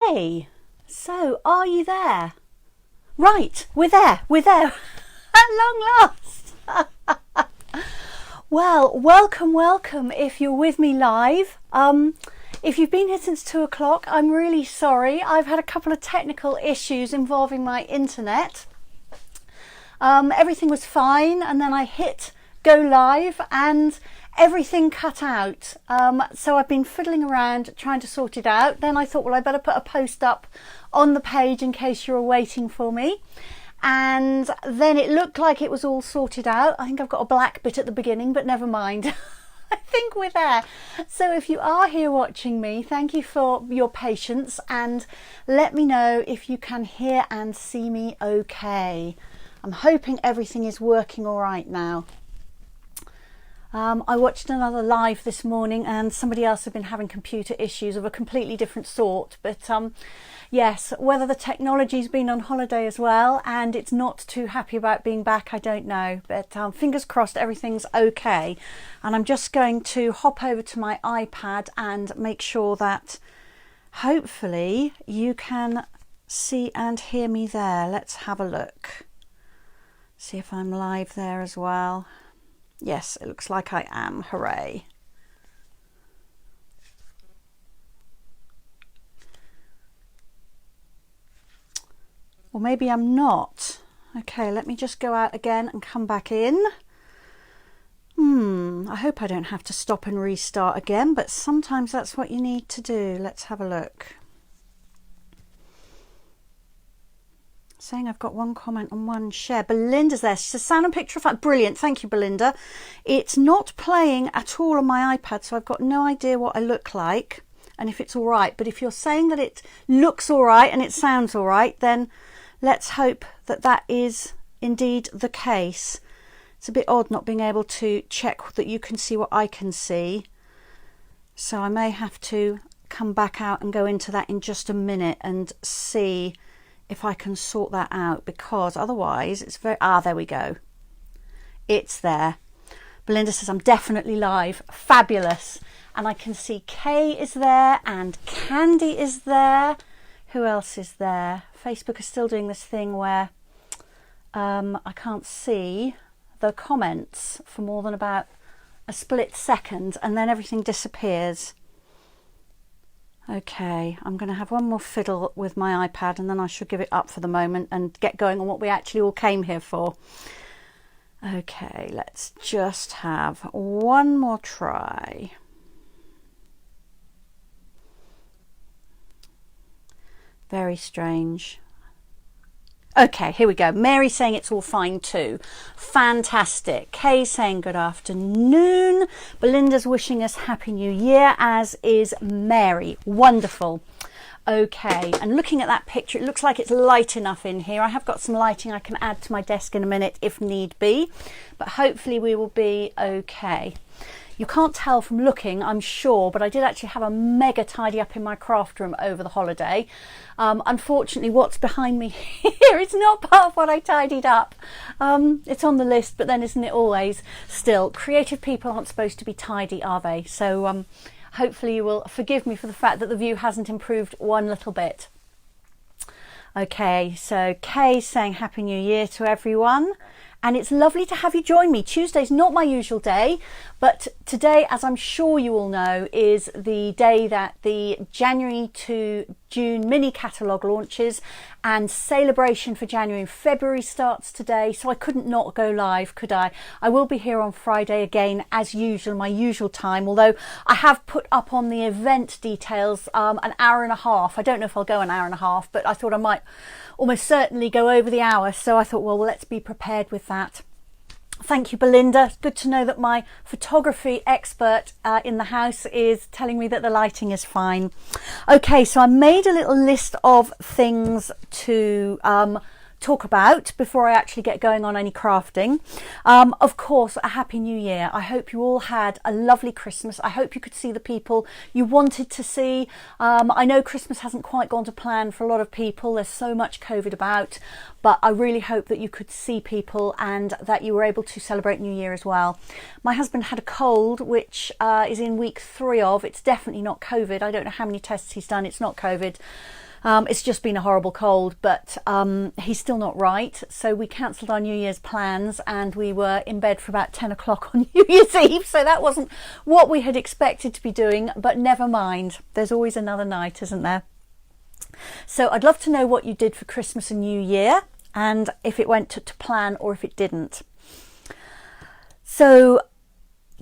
Hey, so are you there? Right, we're there at long last. Well, welcome if you're with me live. If you've been here since 2 o'clock, I'm really sorry. I've had a couple of technical issues involving my internet. Everything was fine, and then I hit go live and everything cut out. So I've been fiddling around trying to sort it out. Then I thought, well, I better put a post up on the page in case you're waiting for me. And then it looked like it was all sorted out. I think I've got a black bit at the beginning, but never mind. I think we're there. So if you are here watching me, thank you for your patience, and let me know if you can hear and see me okay. I'm hoping everything is working all right now. I watched another live this morning and somebody else had been having computer issues of a completely different sort, but yes, whether the technology's been on holiday as well and it's not too happy about being back, I don't know, but fingers crossed everything's okay. And I'm just going to hop over to my iPad and make sure that hopefully you can see and hear me there. Let's have a look, see if I'm live there as well. Yes, it looks like I am. Hooray. Or maybe I'm not. Okay, let me just go out again and come back in. I hope I don't have to stop and restart again, but sometimes that's what you need to do. Let's have a look. Saying I've got one comment and one share. Belinda's there. She says sound and picture effect. Brilliant. Thank you, Belinda. It's not playing at all on my iPad, so I've got no idea what I look like and if it's all right. But if you're saying that it looks all right and it sounds all right, then let's hope that that is indeed the case. It's a bit odd not being able to check that you can see what I can see. So I may have to come back out and go into that in just a minute and see if I can sort that out, because otherwise it's very... there we go. It's there. Belinda says I'm definitely live. Fabulous. And I can see Kay is there and Candy is there. Who else is there? Facebook is still doing this thing where I can't see the comments for more than about a split second and then everything disappears. Okay, I'm going to have one more fiddle with my iPad and then I should give it up for the moment and get going on what we actually all came here for. Okay, let's just have one more try. Very strange. Okay, here we go. Mary saying it's all fine too. Fantastic. Kay saying good afternoon. Belinda's wishing us Happy New Year, as is Mary. Wonderful. Okay, and looking at that picture, it looks like it's light enough in here. I have got some lighting I can add to my desk in a minute if need be, but hopefully we will be okay. You can't tell from looking, I'm sure, but I did actually have a mega tidy up in my craft room over the holiday. Unfortunately, what's behind me here is not part of what I tidied up. It's on the list, but then isn't it always? Still, creative people aren't supposed to be tidy, are they? So hopefully you will forgive me for the fact that the view hasn't improved one little bit. Okay, so Kay saying Happy New Year to everyone. And it's lovely to have you join me. Tuesday's not my usual day, but today, as I'm sure you all know, is the day that the January to June mini catalogue launches, and Sale-a-Bration for January and February starts today, so I couldn't not go live, could I? I will be here on Friday again as usual, my usual time, although I have put up on the event details an hour and a half. I don't know if I'll go an hour and a half, but I thought I might almost certainly go over the hour, so I thought, well, let's be prepared with that. Thank you, Belinda. It's good to know that my photography expert in the house is telling me that the lighting is fine. Okay, so I made a little list of things to talk about before I actually get going on any crafting. Of course, a Happy New Year. I hope you all had a lovely Christmas. I hope you could see the people you wanted to see. I know Christmas hasn't quite gone to plan for a lot of people. There's so much COVID about, but I really hope that you could see people and that you were able to celebrate New Year as well. My husband had a cold, which is in week 3 of. It's definitely not COVID. I don't know how many tests he's done. It's not COVID. It's just been a horrible cold, but he's still not right. So we cancelled our New Year's plans and we were in bed for about 10 o'clock on New Year's Eve. So that wasn't what we had expected to be doing, but never mind. There's always another night, isn't there? So I'd love to know what you did for Christmas and New Year, and if it went to plan or if it didn't. So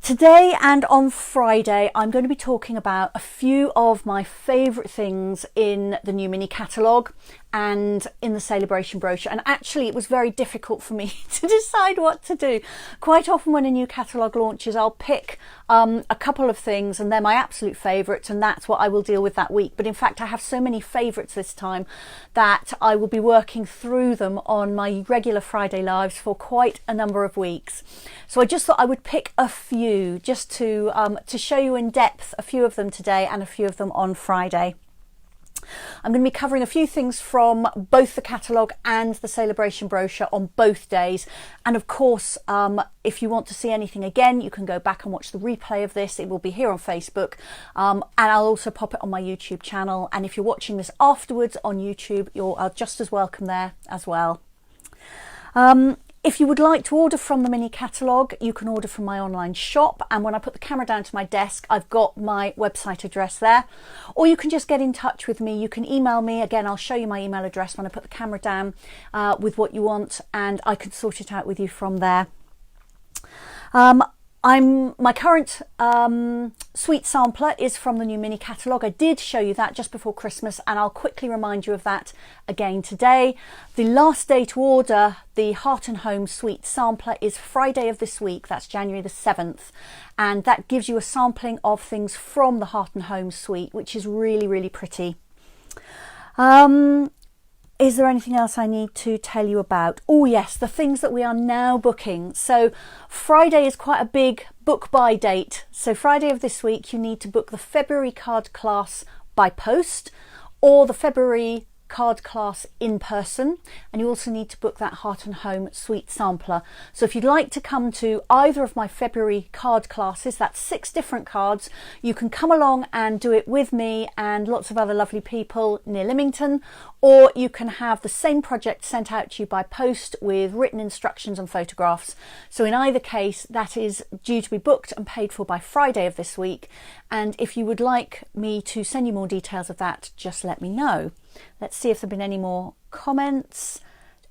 today and on Friday, I'm going to be talking about a few of my favourite things in the new mini catalogue and in the Sale-a-Bration brochure. And actually, it was very difficult for me to decide what to do. Quite often when a new catalogue launches, I'll pick a couple of things and they're my absolute favourites, and that's what I will deal with that week. But in fact, I have so many favourites this time that I will be working through them on my regular Friday lives for quite a number of weeks. So I just thought I would pick a few just to show you in depth a few of them today and a few of them on Friday. I'm going to be covering a few things from both the catalogue and the Sale-a-Bration brochure on both days. And of course, if you want to see anything again, you can go back and watch the replay of this. It will be here on Facebook, and I'll also pop it on my YouTube channel. And if you're watching this afterwards on YouTube, you're just as welcome there as well. If you would like to order from the mini catalogue, you can order from my online shop, and when I put the camera down to my desk, I've got my website address there. Or you can just get in touch with me. You can email me. Again, I'll show you my email address when I put the camera down with what you want, and I can sort it out with you from there. My current sweet sampler is from the new mini catalogue. I did show you that just before Christmas, and I'll quickly remind you of that again today. The last day to order the Heart and Home sweet sampler is Friday of this week. That's January the 7th. And that gives you a sampling of things from the Heart and Home suite, which is really, really pretty. Is there anything else I need to tell you about? Oh yes, the things that we are now booking. So Friday is quite a big book by date. So Friday of this week, you need to book the February card class by post or the February card class in person, and you also need to book that Heart and Home sweet sampler. So if you'd like to come to either of my February card classes, that's 6 different cards, you can come along and do it with me and lots of other lovely people near Lymington, or you can have the same project sent out to you by post with written instructions and photographs. So in either case, that is due to be booked and paid for by Friday of this week. And if you would like me to send you more details of that, just let me know. Let's see if there have been any more comments.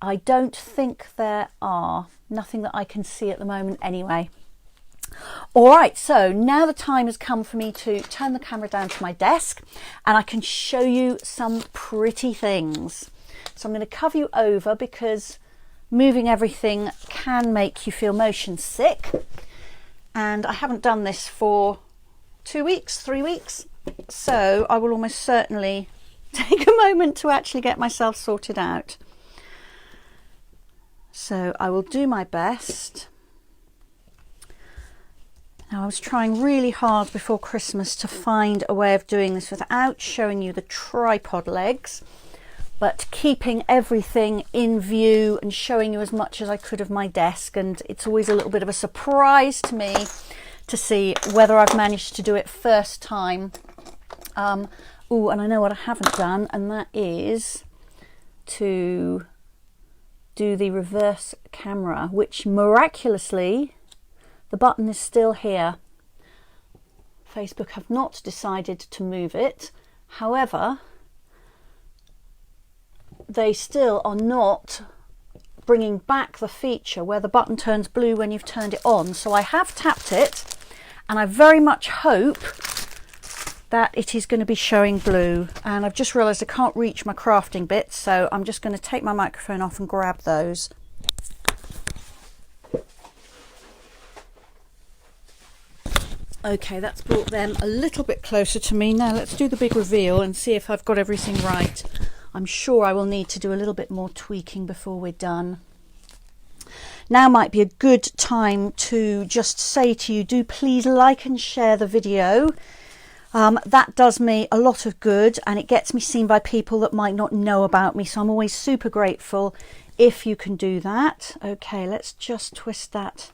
I don't think there are. Nothing that I can see at the moment anyway. All right, so now the time has come for me to turn the camera down to my desk and I can show you some pretty things. So I'm going to cover you over because moving everything can make you feel motion sick. And I haven't done this for 2 weeks, 3 weeks. So I will almost certainly take a moment to actually get myself sorted out. So I will do my best. Now I was trying really hard before Christmas to find a way of doing this without showing you the tripod legs, but keeping everything in view and showing you as much as I could of my desk. And it's always a little bit of a surprise to me to see whether I've managed to do it first time. Oh, and I know what I haven't done, and that is to do the reverse camera, which miraculously the button is still here. Facebook have not decided to move it. However, they still are not bringing back the feature where the button turns blue when you've turned it on. So I have tapped it, and I very much hope that it is going to be showing blue. And I've just realised I can't reach my crafting bits, so I'm just going to take my microphone off and grab those. Okay, that's brought them a little bit closer to me. Now let's do the big reveal and see if I've got everything right. I'm sure I will need to do a little bit more tweaking before we're done. Now might be a good time to just say to you, do please like and share the video. That does me a lot of good and it gets me seen by people that might not know about me. So I'm always super grateful if you can do that. Okay, let's just twist that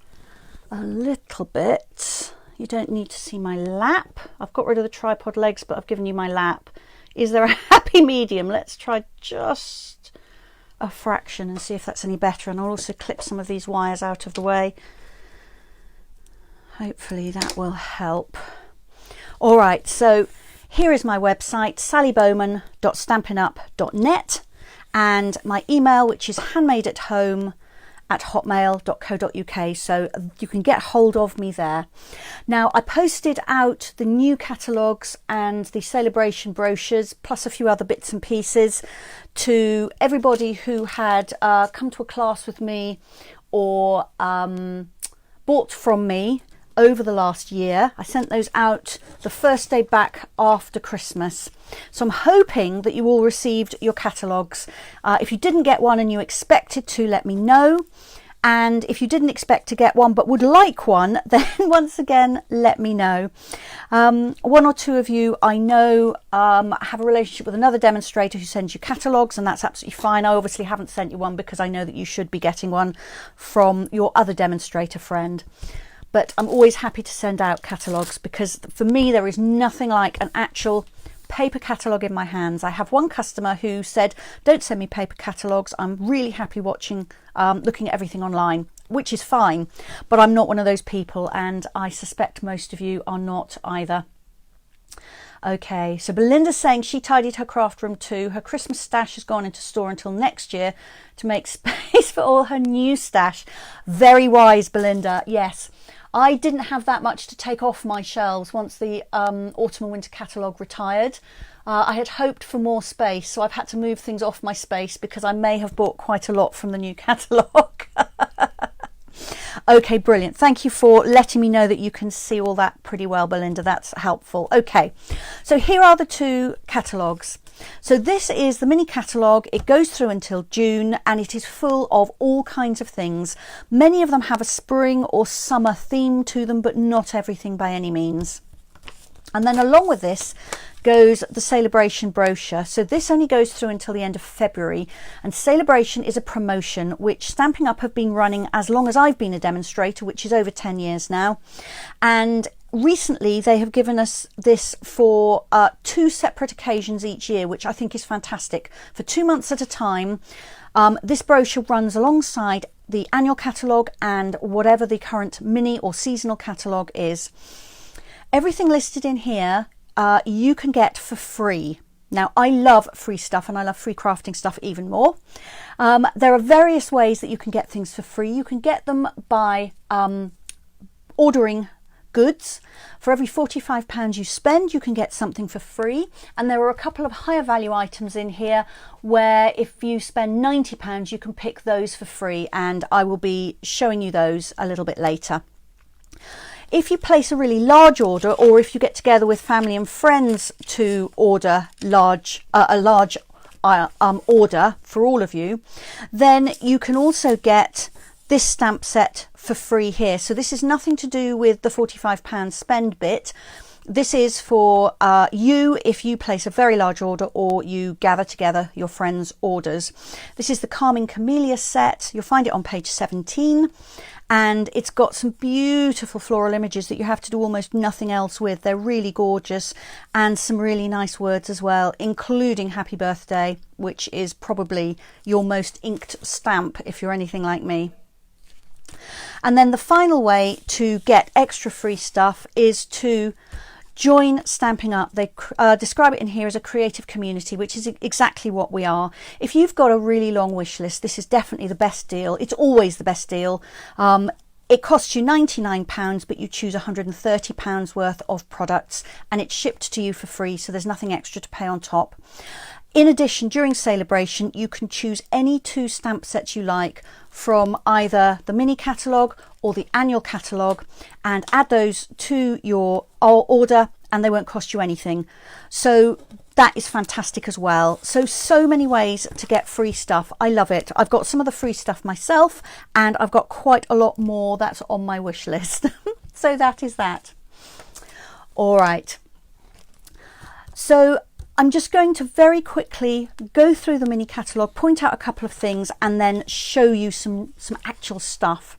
a little bit. You don't need to see my lap. I've got rid of the tripod legs, but I've given you my lap. Is there a happy medium? Let's try just a fraction and see if that's any better. And I'll also clip some of these wires out of the way. Hopefully that will help. All right, so here is my website, sallybowman.stampinup.net, and my email, which is handmadeathome@hotmail.co.uk, so you can get hold of me there. Now, I posted out the new catalogues and the Sale-a-Bration brochures, plus a few other bits and pieces, to everybody who had come to a class with me or bought from me over the last year. I sent those out the first day back after Christmas. So I'm hoping that you all received your catalogues. If you didn't get one and you expected to, let me know. And if you didn't expect to get one but would like one, then once again, let me know. One or two of you I know have a relationship with another demonstrator who sends you catalogues, and that's absolutely fine. I obviously haven't sent you one because I know that you should be getting one from your other demonstrator friend. But I'm always happy to send out catalogues because for me there is nothing like an actual paper catalogue in my hands. I have one customer who said, don't send me paper catalogues. I'm really happy watching, looking at everything online, which is fine. But I'm not one of those people, and I suspect most of you are not either. Okay, so Belinda's saying she tidied her craft room too. Her Christmas stash has gone into store until next year to make space for all her new stash. Very wise, Belinda. Yes. I didn't have that much to take off my shelves once the autumn and winter catalogue retired. I had hoped for more space, so I've had to move things off my space because I may have bought quite a lot from the new catalogue. Okay, brilliant. Thank you for letting me know that you can see all that pretty well, Belinda. That's helpful. Okay, so here are the two catalogues. So this is the mini catalogue. It goes through until June and it is full of all kinds of things. Many of them have a spring or summer theme to them, but not everything by any means. And then along with this goes the Sale-a-Bration brochure. So this only goes through until the end of February, and Sale-a-Bration is a promotion which Stampin' Up have been running as long as I've been a demonstrator, which is over 10 years now. And recently they have given us this for 2 separate occasions each year, which I think is fantastic. For 2 months at a time, this brochure runs alongside the annual catalogue and whatever the current mini or seasonal catalogue is. Everything listed in here you can get for free. Now, I love free stuff and I love free crafting stuff even more. There are various ways that you can get things for free. You can get them by ordering goods. For every £45 you spend, you can get something for free. And there are a couple of higher value items in here where if you spend £90, you can pick those for free. And I will be showing you those a little bit later. If you place a really large order, or if you get together with family and friends to order a large order for all of you, then you can also get this stamp set for free here. So this is nothing to do with the £45 spend bit. This is for you if you place a very large order or you gather together your friends' orders. This is the Calming Camellia set. You'll find it on page 17. And it's got some beautiful floral images that you have to do almost nothing else with. They're really gorgeous, and some really nice words as well, including happy birthday, which is probably your most inked stamp if you're anything like me. And then the final way to get extra free stuff is to join Stampin' Up. They describe it in here as a creative community, which is exactly what we are. If you've got a really long wish list, this is definitely the best deal. It's always the best deal. It costs you £99, but you choose £130 worth of products and it's shipped to you for free, so there's nothing extra to pay on top. In addition, during Sale-a-Bration, you can choose any 2 stamp sets you like from either the mini catalogue or the annual catalogue and add those to your order, and they won't cost you anything. So that is fantastic as well. So many ways to get free stuff. I love it. I've got some of the free stuff myself, and I've got quite a lot more that's on my wish list. So that is that. All right. So I'm just going to very quickly go through the mini catalogue, point out a couple of things, and then show you some actual stuff.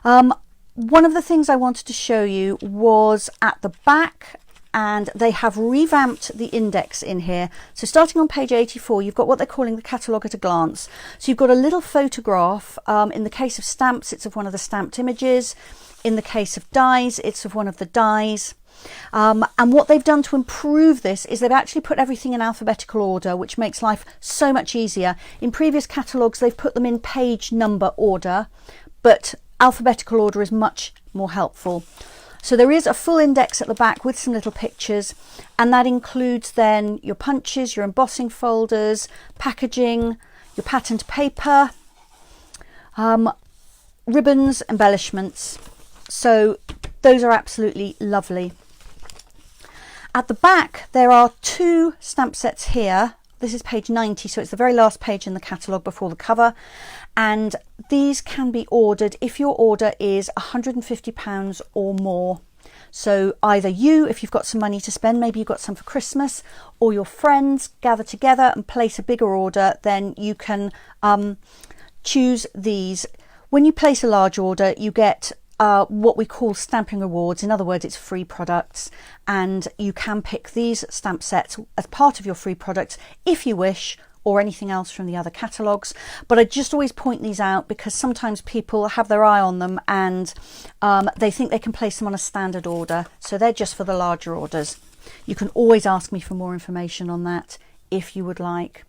One of the things I wanted to show you was at the back and they have revamped the index in here. So starting on page 84, you've got what they're calling the catalogue at a glance. So you've got a little photograph. In the case of stamps, it's of one of the stamped images. In the case of dies, it's of one of the dies. And what they've done to improve this is they've actually put everything in alphabetical order, which makes life so much easier. In previous catalogues, they've put them in page number order, but alphabetical order is much more helpful. So there is a full index at the back with some little pictures, and that includes then your punches, your embossing folders, packaging, your patterned paper, ribbons, embellishments. So those are absolutely lovely. At the back, there are 2 stamp sets here. This is page 90, so it's the very last page in the catalogue before the cover. And these can be ordered if your order is £150 or more. So either you, if you've got some money to spend, maybe you've got some for Christmas, or your friends gather together and place a bigger order, then you can choose these. When you place a large order, you get what we call stamping rewards. In other words, it's free products, and you can pick these stamp sets as part of your free products if you wish, or anything else from the other catalogues. But I just always point these out because sometimes people have their eye on them and they think they can place them on a standard order, so they're just for the larger orders. You can always ask me for more information on that if you would like.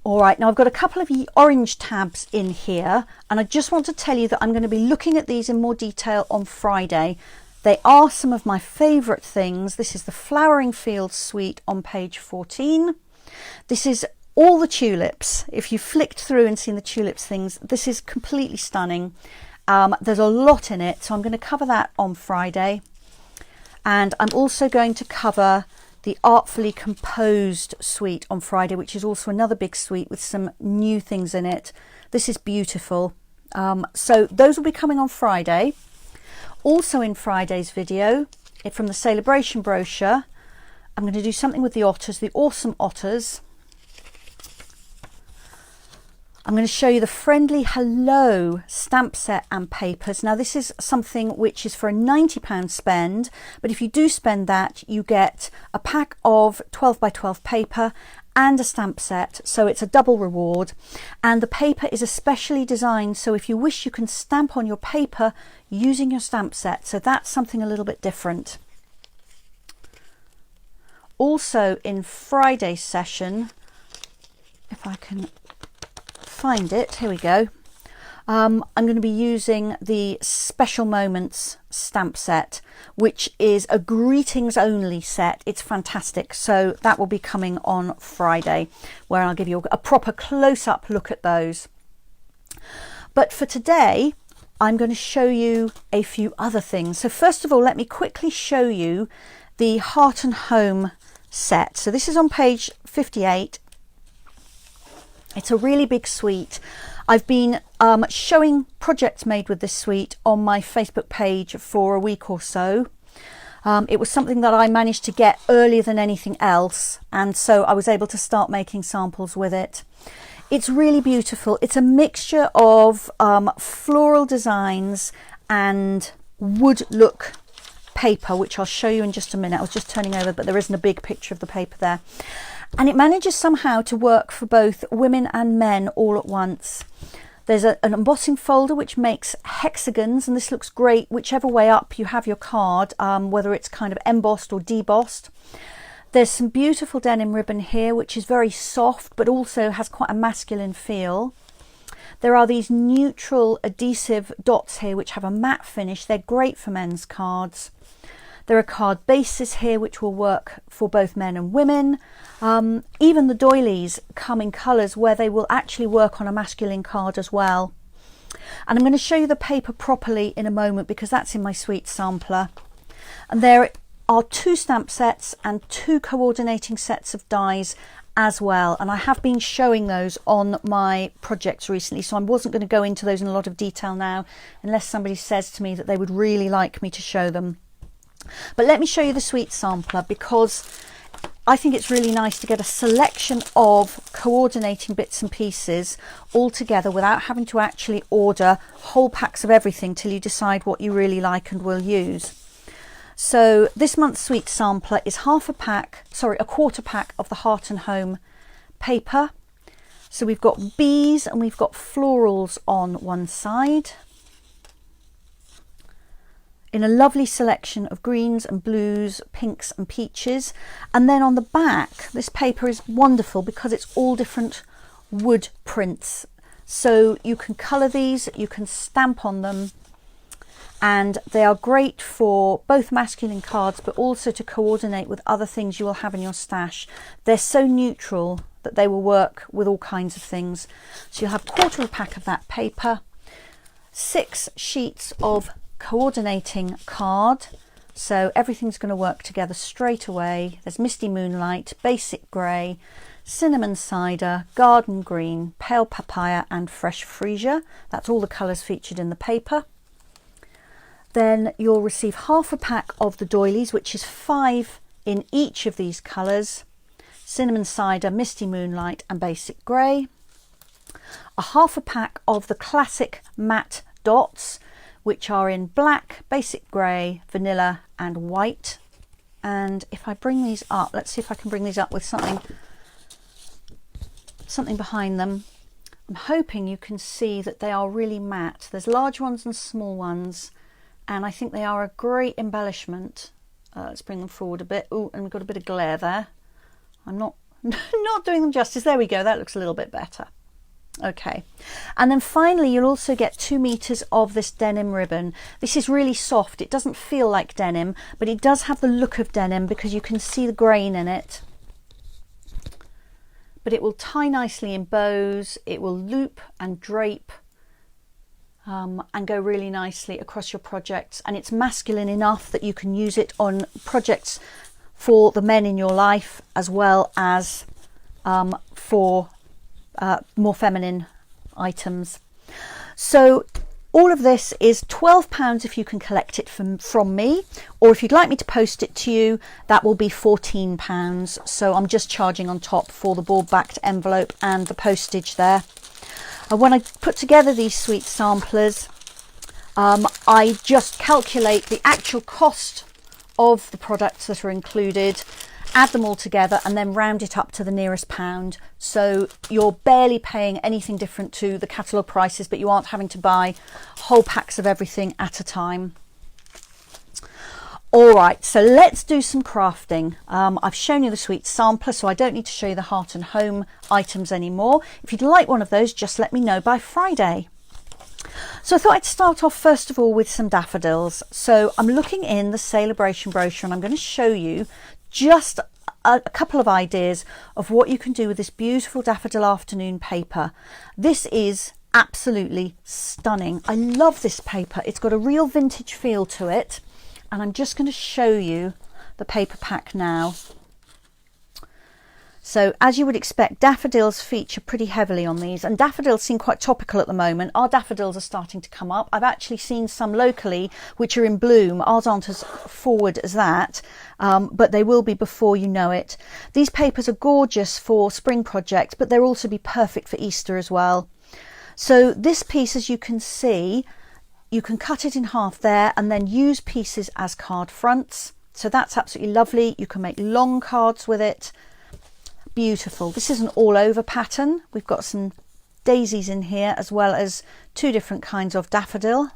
All right, now I've got a couple of orange tabs in here, and I just want to tell you that I'm going to be looking at these in more detail on Friday. They are some of my favourite things. This is the Flowering Fields suite on page 14. This is all the tulips. If you flicked through and seen the tulips things, this is completely stunning. There's a lot in it, so I'm going to cover that on Friday. And I'm also going to cover the Artfully Composed suite on Friday, which is also another big suite with some new things in it. This is beautiful. So those will be coming on Friday. Also in Friday's video, from the Sale-a-Bration brochure, I'm going to do something with the otters, the awesome otters. I'm going to show you the Friendly Hello stamp set and papers. Now this is something which is for a £90 spend, but if you do spend that, you get a pack of 12 by 12 paper and a stamp set, so it's a double reward. And the paper is especially designed so if you wish, you can stamp on your paper using your stamp set, so that's something a little bit different. Also in Friday's session, if I can find it, here we go. I'm going to be using the Special Moments stamp set, which is a greetings only set. It's fantastic. So that will be coming on Friday, where I'll give you a proper close-up look at those. But for today, I'm going to show you a few other things. So first of all, let me quickly show you the Heart and Home set. So this is on page 58. It's a really big suite. I've been showing projects made with this suite on my Facebook page for a week or so. It was something that I managed to get earlier than anything else, and so I was able to start making samples with it. It's really beautiful. It's a mixture of floral designs and wood look paper, which I'll show you in just a minute. I was just turning over, but there isn't a big picture of the paper there. And it manages somehow to work for both women and men all at once. There's an embossing folder which makes hexagons, and this looks great whichever way up you have your card, whether it's kind of embossed or debossed. There's some beautiful denim ribbon here, which is very soft but also has quite a masculine feel. There are these neutral adhesive dots here which have a matte finish. They're great for men's cards. There are card bases here which will work for both men and women. Even the doilies come in colours where they will actually work on a masculine card as well. And I'm going to show you the paper properly in a moment because that's in my sweet sampler. And there are 2 stamp sets and 2 coordinating sets of dies as well. And I have been showing those on my projects recently, so I wasn't going to go into those in a lot of detail now unless somebody says to me that they would really like me to show them. But let me show you the sweet sampler because I think it's really nice to get a selection of coordinating bits and pieces all together without having to actually order whole packs of everything till you decide what you really like and will use. So this month's sweet sampler is a quarter pack of the Heart and Home paper. So we've got bees and we've got florals on one side, in a lovely selection of greens and blues, pinks and peaches. And then on the back, this paper is wonderful because it's all different wood prints. So you can colour these, you can stamp on them, and they are great for both masculine cards but also to coordinate with other things you will have in your stash. They're so neutral that they will work with all kinds of things. So you'll have a quarter of a pack of that paper, 6 sheets of coordinating card, so everything's going to work together straight away. There's Misty Moonlight, Basic Grey, Cinnamon Cider, Garden Green, Pale Papaya and Fresh Freesia. That's all the colours featured in the paper. Then you'll receive half a pack of the doilies, which is 5 in each of these colours: Cinnamon Cider, Misty Moonlight and Basic Grey. A half a pack of the classic matte dots, which are in black, basic grey, vanilla and white. And if I bring these up, let's see if I can bring these up with something behind them. I'm hoping you can see that they are really matte. There's large ones and small ones, and I think they are a great embellishment. Let's bring them forward a bit. Oh, and we've got a bit of glare there. I'm not doing them justice. There we go, that looks a little bit better. Okay, and then finally you'll also get 2 meters of this denim ribbon. This is really soft. It doesn't feel like denim, but it does have the look of denim because you can see the grain in it. But it will tie nicely in bows, it will loop and drape and go really nicely across your projects, and it's masculine enough that you can use it on projects for the men in your life as well as for more feminine items. So all of this is £12 if you can collect it from me, or if you'd like me to post it to you, that will be £14. So I'm just charging on top for the board backed envelope and the postage there. And when I put together these sweet samplers, I just calculate the actual cost of the products that are included, add them all together and then round it up to the nearest pound. So you're barely paying anything different to the catalogue prices, but you aren't having to buy whole packs of everything at a time. All right, so let's do some crafting. I've shown you the sweet sampler, so I don't need to show you the Heart and Home items anymore. If you'd like one of those, just let me know by Friday. So I thought I'd start off first of all with some daffodils. So I'm looking in the Sale-a-Bration brochure and I'm going to show you just a couple of ideas of what you can do with this beautiful daffodil afternoon paper. This is absolutely stunning. I love this paper. It's got a real vintage feel to it, and I'm just going to show you the paper pack now. So as you would expect, daffodils feature pretty heavily on these, and daffodils seem quite topical at the moment. Our daffodils are starting to come up. I've actually seen some locally which are in bloom. Ours aren't as forward as that, but they will be before you know it. These papers are gorgeous for spring projects, but they'll also be perfect for Easter as well. So this piece, as you can see, you can cut it in half there and then use pieces as card fronts. So that's absolutely lovely. You can make long cards with it. Beautiful. This is an all over pattern. We've got some daisies in here as well as 2 different kinds of daffodil.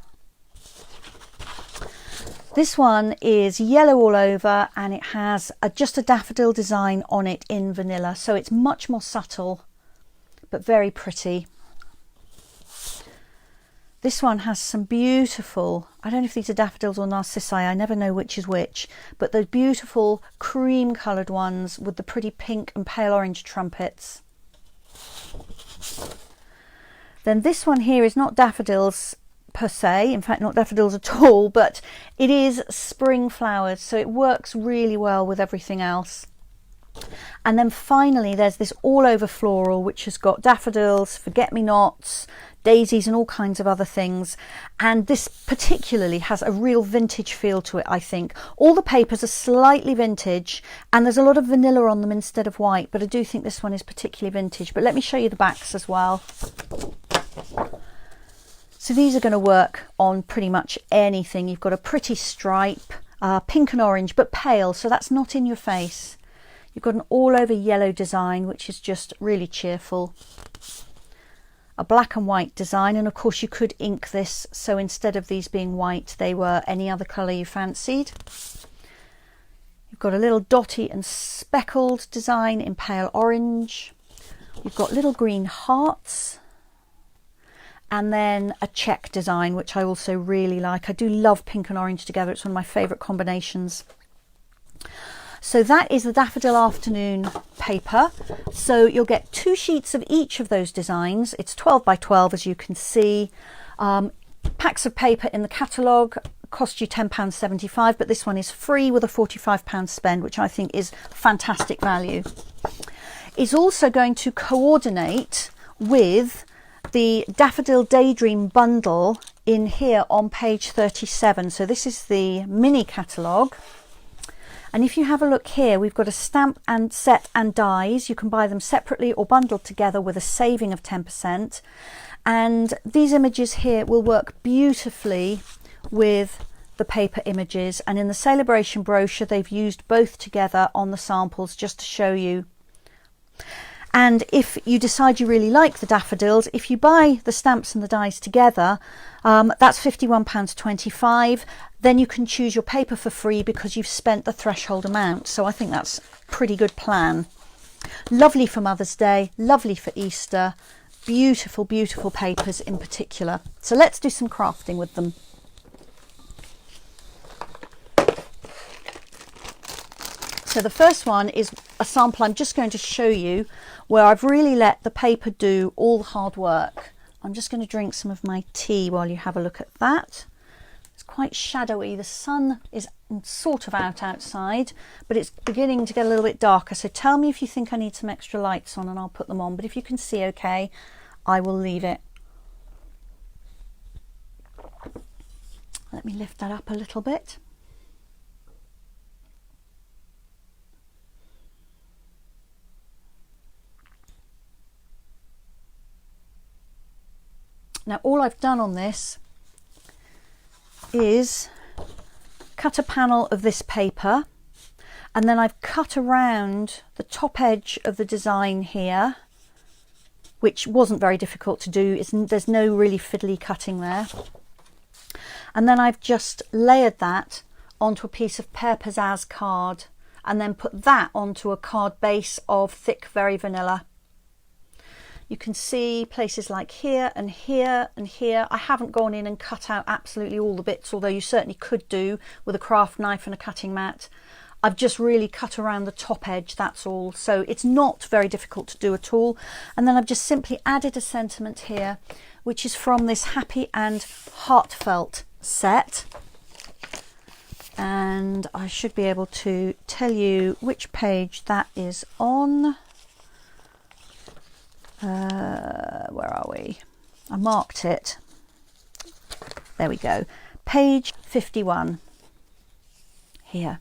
This one is yellow all over and it has just a daffodil design on it in vanilla, so it's much more subtle but very pretty. This one has some beautiful, I don't know if these are daffodils or narcissi, I never know which is which, but those beautiful cream coloured ones with the pretty pink and pale orange trumpets. Then this one here is not daffodils per se, in fact not daffodils at all, but it is spring flowers, so it works really well with everything else. And then finally there's this all over floral which has got daffodils, forget-me-nots, daisies and all kinds of other things, and this particularly has a real vintage feel to it. I think all the papers are slightly vintage and there's a lot of vanilla on them instead of white, but I do think this one is particularly vintage. But let me show you the backs as well. So these are going to work on pretty much anything. You've got a pretty stripe pink and orange, but pale, so that's not in your face. You've got an all over yellow design, which is just really cheerful. A black and white design, and of course you could ink this, so instead of these being white, they were any other colour you fancied. You've got a little dotty and speckled design in pale orange. You've got little green hearts, and then a check design, which I also really like. I do love pink and orange together. It's one of my favourite combinations. So that is the Daffodil Afternoon paper. So you'll get 2 sheets of each of those designs. It's 12 by 12, as you can see. Packs of paper in the catalogue cost you £10.75, but this one is free with a £45 spend, which I think is fantastic value. It's also going to coordinate with the Daffodil Daydream bundle in here on page 37. So this is the mini catalogue. And if you have a look here, we've got a stamp and set and dies. You can buy them separately or bundled together with a saving of 10%. And these images here will work beautifully with the paper images. And in the Sale-a-Bration brochure, they've used both together on the samples just to show you. And if you decide you really like the daffodils, if you buy the stamps and the dies together, that's £51.25. Then you can choose your paper for free because you've spent the threshold amount. So I think that's a pretty good plan. Lovely for Mother's Day, lovely for Easter. Beautiful, beautiful papers in particular. So let's do some crafting with them. So the first one is a sample I'm just going to show you where I've really let the paper do all the hard work. I'm just going to drink some of my tea while you have a look at that. It's quite shadowy. The sun is sort of out outside, but it's beginning to get a little bit darker. So tell me if you think I need some extra lights on and I'll put them on. But if you can see okay, I will leave it. Let me lift that up a little bit. Now all I've done on this is cut a panel of this paper, and then I've cut around the top edge of the design here, which wasn't very difficult to do. There's no really fiddly cutting there. And then I've just layered that onto a piece of Pear Pizzazz card and then put that onto a card base of thick Very Vanilla. You can see places like here and here and here. I haven't gone in and cut out absolutely all the bits, although you certainly could do with a craft knife and a cutting mat. I've just really cut around the top edge, that's all. So it's not very difficult to do at all. And then I've just simply added a sentiment here, which is from this Happy and Heartfelt set. And I should be able to tell you which page that is on. Where are we? I marked it. There we go. Page 51 here.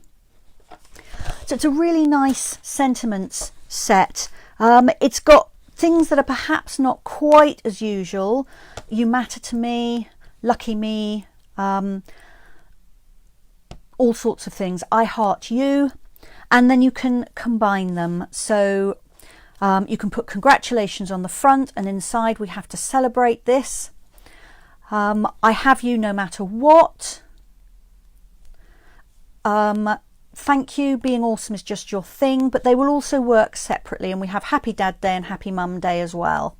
So it's a really nice sentiments set. It's got things that are perhaps not quite as usual. You matter to me, lucky me, all sorts of things. I heart you, and then you can combine them. So you can put congratulations on the front, and inside we have to celebrate this. I have you no matter what. Thank you, being awesome is just your thing, but they will also work separately, and we have Happy Dad Day and Happy Mum Day as well.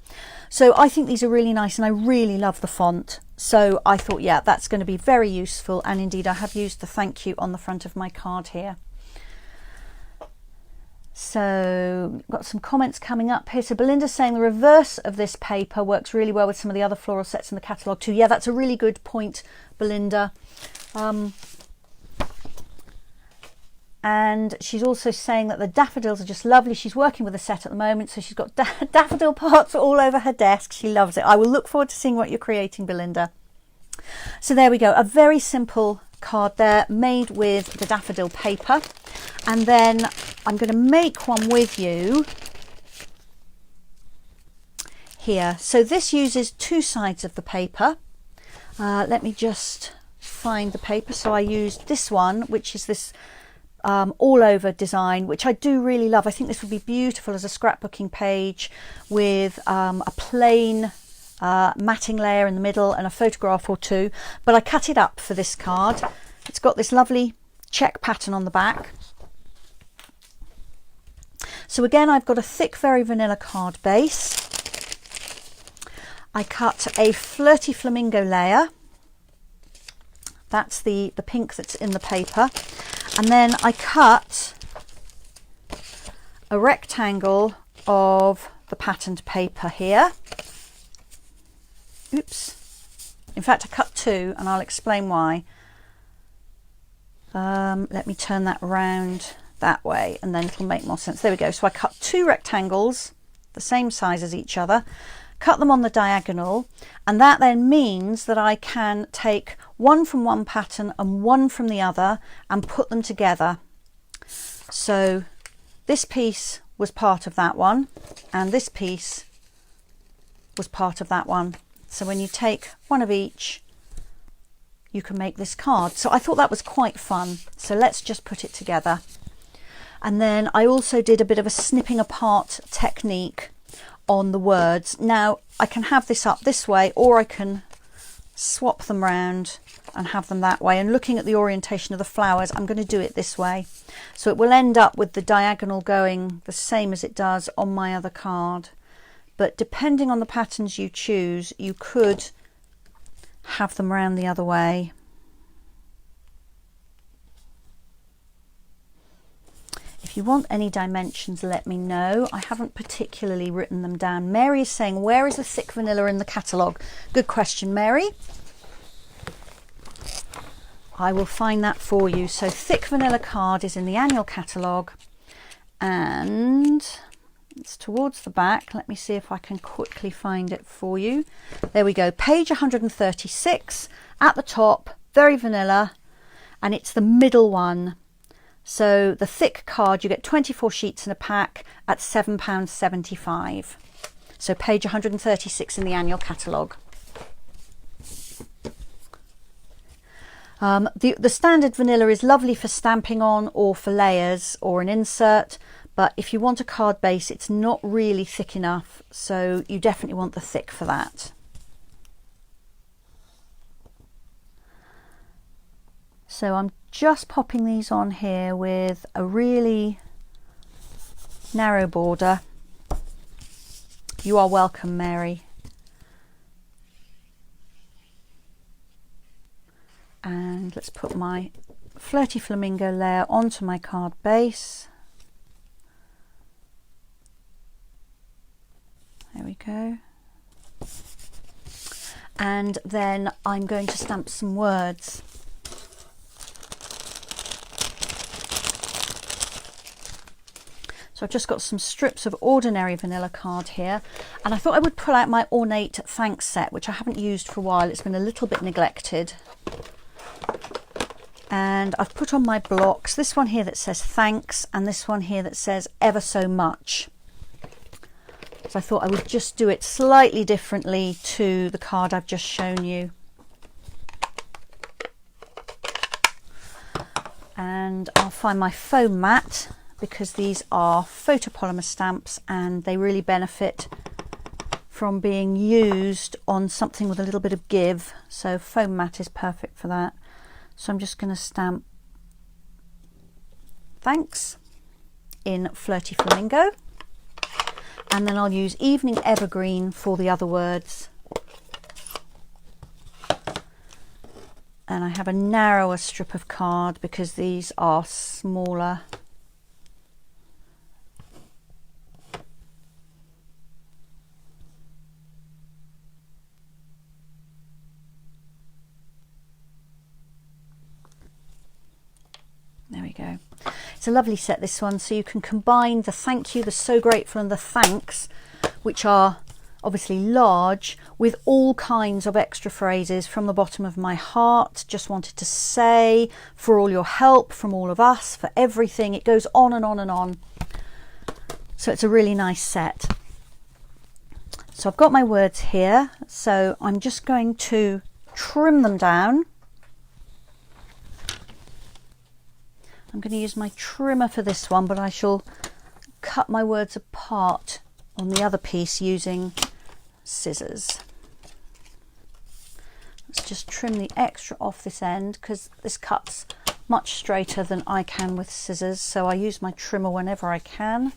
So I think these are really nice, and I really love the font. So I thought, yeah, that's going to be very useful, and indeed I have used the thank you on the front of my card here. So got some comments coming up here. So Belinda's saying the reverse of this paper works really well with some of the other floral sets in the catalogue too. Yeah, that's a really good point, Belinda. And she's also saying that the daffodils are just lovely. She's working with a set at the moment, so she's got daffodil parts all over her desk. She loves it. I will look forward to seeing what you're creating, Belinda. So there we go, a very simple card there made with the daffodil paper. And then I'm going to make one with you here. So this uses 2 sides of the paper. Let me just find the paper, so I used this one, which is this all over design, which I do really love. I think this would be beautiful as a scrapbooking page with a plain matting layer in the middle and a photograph or two, but I cut it up for this card. It's got this lovely check pattern on the back. So again, I've got a thick Very Vanilla card base. I cut a Flirty Flamingo layer. That's the pink that's in the paper. And then I cut a rectangle of the patterned paper here. Oops. In fact, I cut two, and I'll explain why. Let me turn that round that way, and then it'll make more sense. There we go. So I cut two rectangles, the same size as each other, cut them on the diagonal, and that then means that I can take one from one pattern and one from the other and put them together. So this piece was part of that one, and this piece was part of that one. So when you take one of each, you can make this card. So I thought that was quite fun. So let's just put it together. And then I also did a bit of a snipping apart technique on the words. Now I can have this up this way, or I can swap them round and have them that way. And looking at the orientation of the flowers, I'm going to do it this way. So it will end up with the diagonal going the same as it does on my other card. But depending on the patterns you choose, you could have them round the other way. If you want any dimensions, let me know. I haven't particularly written them down. Mary is saying, where is the thick vanilla in the catalogue? Good question, Mary. I will find that for you. So thick vanilla card is in the annual catalogue, and it's towards the back. Let me see if I can quickly find it for you. There we go. Page 136 at the top, Very Vanilla, and it's the middle one. So the thick card, you get 24 sheets in a pack at £7.75. So page 136 in the annual catalogue. The standard vanilla is lovely for stamping on or for layers or an insert, but if you want a card base, it's not really thick enough, so you definitely want the thick for that. So I'm just popping these on here with a really narrow border. You are welcome, Mary. And let's put my Flirty Flamingo layer onto my card base. There we go. And then I'm going to stamp some words. So I've just got some strips of ordinary vanilla card here, and I thought I would pull out my ornate thanks set, which I haven't used for a while. It's been a little bit neglected. And I've put on my blocks, this one here that says thanks, and this one here that says ever so much. So I thought I would just do it slightly differently to the card I've just shown you. And I'll find my foam mat, because these are photopolymer stamps and they really benefit from being used on something with a little bit of give. So foam mat is perfect for that. So I'm just going to stamp thanks in Flirty Flamingo, and then I'll use Evening Evergreen for the other words. And I have a narrower strip of card because these are smaller. There we go. It's a lovely set, this one, so you can combine the thank you, the so grateful, and the thanks, which are obviously large, with all kinds of extra phrases. From the bottom of my heart, just wanted to say, for all your help, from all of us, for everything. It goes on and on and on. So it's a really nice set. So I've got my words here, so I'm just going to trim them down. I'm going to use my trimmer for this one, but I shall cut my words apart on the other piece using scissors. Let's just trim the extra off this end because this cuts much straighter than I can with scissors, so I use my trimmer whenever I can.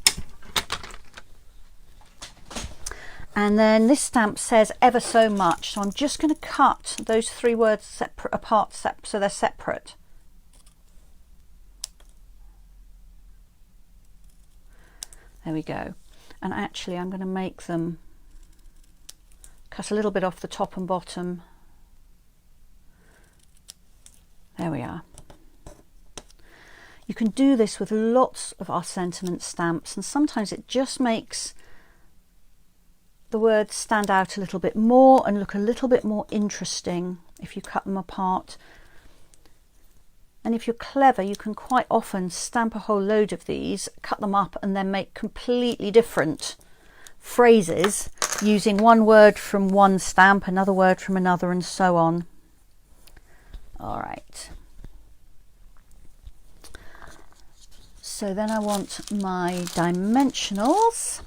And then this stamp says ever so much, so I'm just going to cut those 3 words apart so they're separate. There we go. And actually I'm going to make them cut a little bit off the top and bottom. There we are. You can do this with lots of our sentiment stamps, and sometimes it just makes the words stand out a little bit more and look a little bit more interesting if you cut them apart. And if you're clever, you can quite often stamp a whole load of these, cut them up, and then make completely different phrases using one word from one stamp, another word from another, and so on. All right. So then I want my dimensionals.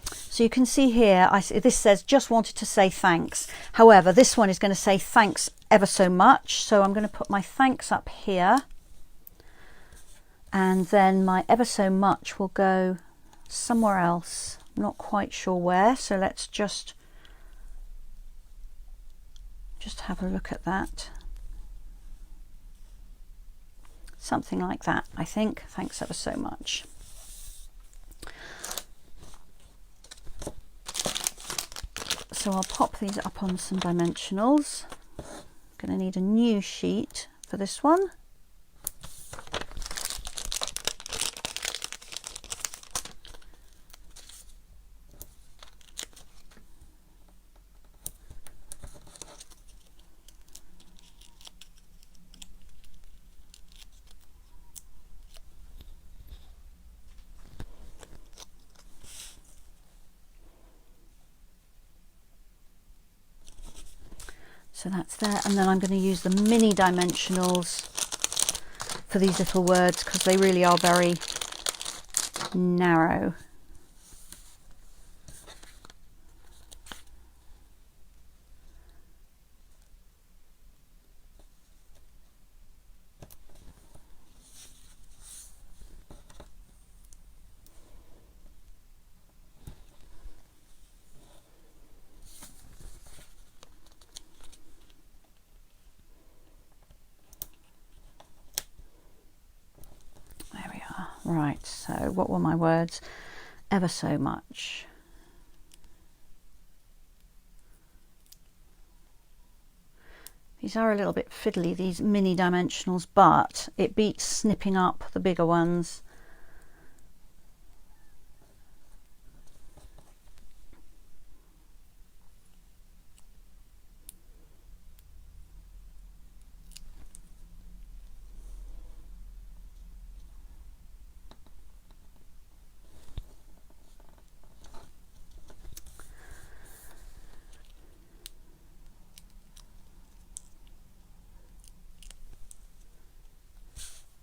So you can see here, this says just wanted to say thanks. However, this one is going to say thanks ever so much. So I'm going to put my thanks up here. And then my ever so much will go somewhere else. I'm not quite sure where. So let's just have a look at that. Something like that, I think. Thanks ever so much. So I'll pop these up on some dimensionals. I'm going to need a new sheet for this one. So that's there, and then I'm going to use the mini dimensionals for these little words because they really are very narrow. Right, so what were my words? Ever so much. These are a little bit fiddly, these mini dimensionals, but it beats snipping up the bigger ones.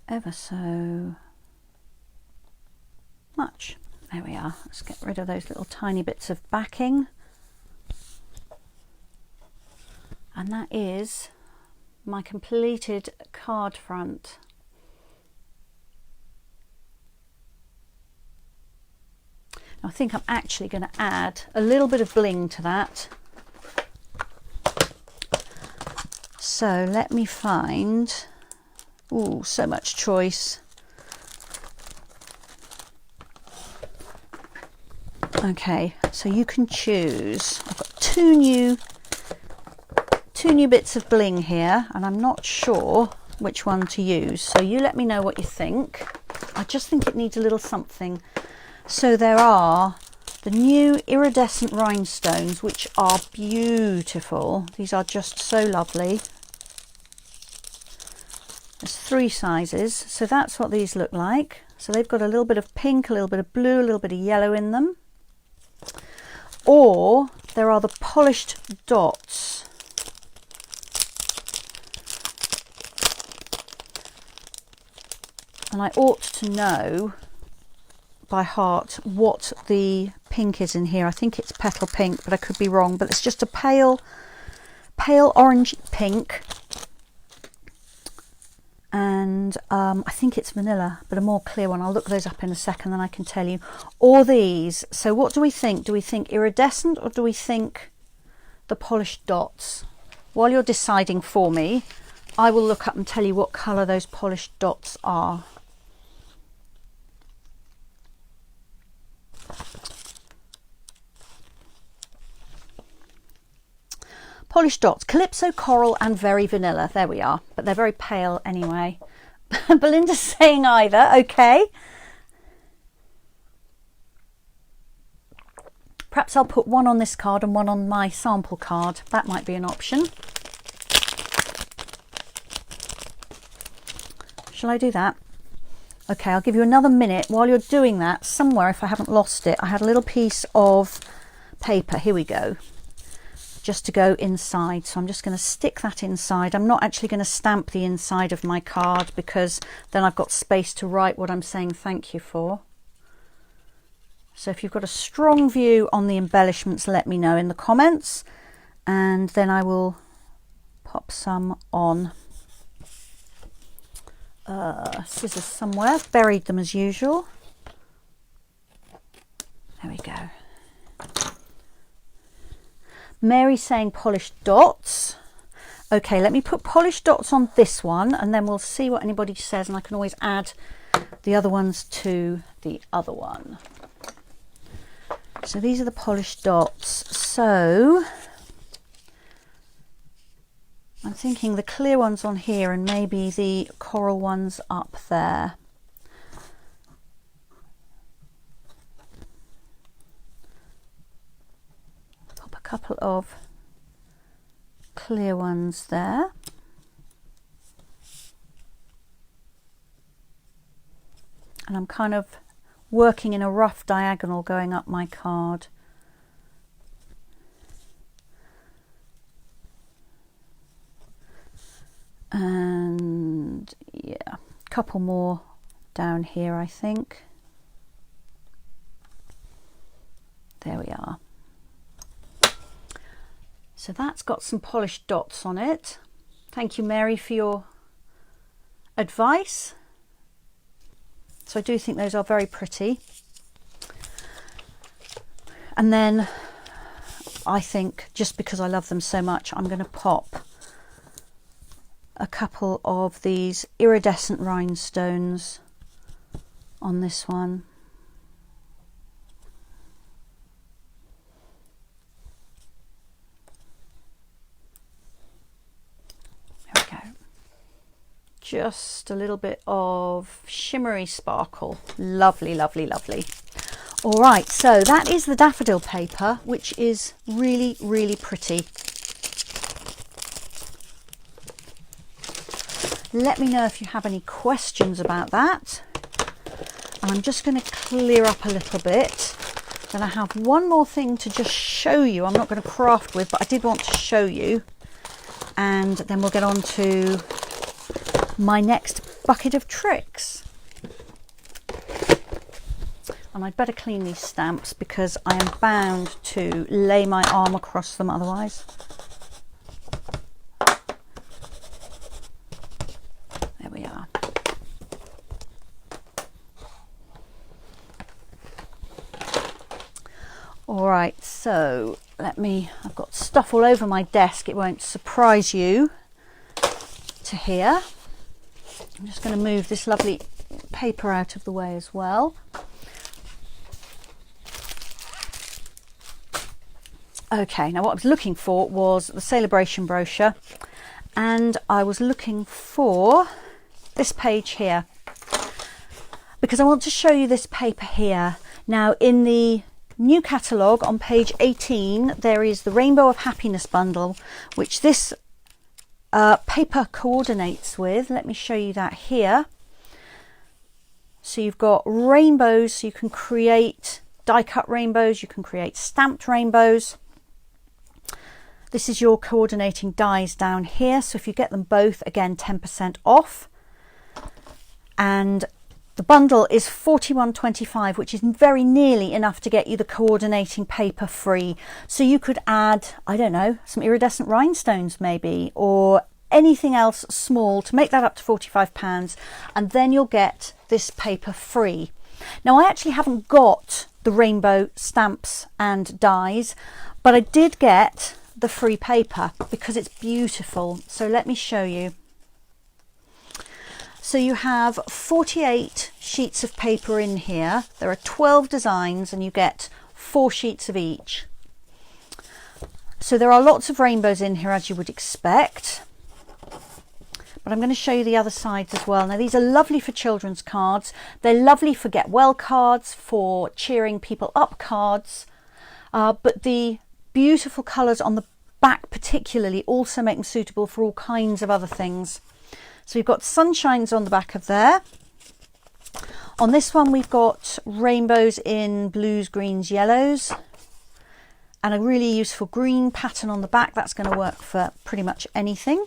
Ever so much. There we are. Let's get rid of those little tiny bits of backing. And that is my completed card front. Now I think I'm actually going to add a little bit of bling to that. So let me find... Ooh, so much choice. Okay, so you can choose. I've got two new bits of bling here, and I'm not sure which one to use. So you let me know what you think. I just think it needs a little something. So there are the new iridescent rhinestones, which are beautiful. These are just so lovely. There's 3 sizes, so that's what these look like. So they've got a little bit of pink, a little bit of blue, a little bit of yellow in them. Or there are the polished dots. and I ought to know by heart what the pink is in here. I think it's petal pink, but I could be wrong, but it's just a pale orange pink, and I think it's vanilla, but a more clear one. I'll look those up in a second, then I can tell you. Or these. So what do we think? Do we think iridescent, or do we think the polished dots? While you're deciding for me, I will look up and tell you what colour those polished dots are. Polished dots, Calypso, Coral and Very Vanilla. There we are, but they're very pale anyway. Belinda's saying either, okay. Perhaps I'll put one on this card and one on my sample card. That might be an option. Shall I do that? Okay, I'll give you another minute. While you're doing that, somewhere, if I haven't lost it, I had a little piece of paper. Here we go. Just to go inside. So I'm just going to stick that inside. I'm not actually going to stamp the inside of my card, because then I've got space to write what I'm saying thank you for. So if you've got a strong view on the embellishments, let me know in the comments, and then I will pop some on. Scissors somewhere, buried them as usual. There we go. Mary saying polished dots. Okay, let me put polished dots on this one, and then we'll see what anybody says, and I can always add the other ones to the other one. So these are the polished dots. So I'm thinking the clear ones on here and maybe the coral ones up there. Pop a couple of clear ones there. And I'm kind of working in a rough diagonal going up my card. And yeah, a couple more down here, I think. There we are. So that's got some polished dots on it. Thank you, Mary, for your advice. So I do think those are very pretty. And then I think, just because I love them so much, I'm going to pop a couple of these iridescent rhinestones on this one. There we go. Just a little bit of shimmery sparkle. Lovely, lovely, lovely. All right, so that is the daffodil paper, which is really, really pretty. Let me know if you have any questions about that. And I'm just going to clear up a little bit. Then I have one more thing to just show you. I'm not going to craft with, but I did want to show you. And then we'll get on to my next bucket of tricks. And I'd better clean these stamps because I am bound to lay my arm across them otherwise. There we are. All right, so I've got stuff all over my desk. It won't surprise you to hear. I'm just going to move this lovely paper out of the way as well. Okay, now what I was looking for was the Sale-a-Bration brochure, and I was looking for this page here because I want to show you this paper here. Now, in the new catalogue on page 18, there is the Rainbow of Happiness bundle, which this paper coordinates with. Let me show you that here. So you've got rainbows, so you can create die-cut rainbows, you can create stamped rainbows. This is your coordinating dies down here. So if you get them both, again, 10% off. And The bundle is £41.25, which is very nearly enough to get you the coordinating paper free. So you could add, I don't know, some iridescent rhinestones maybe, or anything else small to make that up to £45, and then you'll get this paper free. Now, I actually haven't got the rainbow stamps and dies, but I did get the free paper because it's beautiful. So let me show you. So you have 48 sheets of paper in here. There are 12 designs and you get 4 sheets of each. So there are lots of rainbows in here, as you would expect. But I'm going to show you the other sides as well. Now, these are lovely for children's cards. They're lovely for get well cards, for cheering people up cards. But the beautiful colours on the back particularly also make them suitable for all kinds of other things. So we've got sunshines on the back of there. On this one we've got rainbows in blues, greens, yellows, and a really useful green pattern on the back. That's going to work for pretty much anything.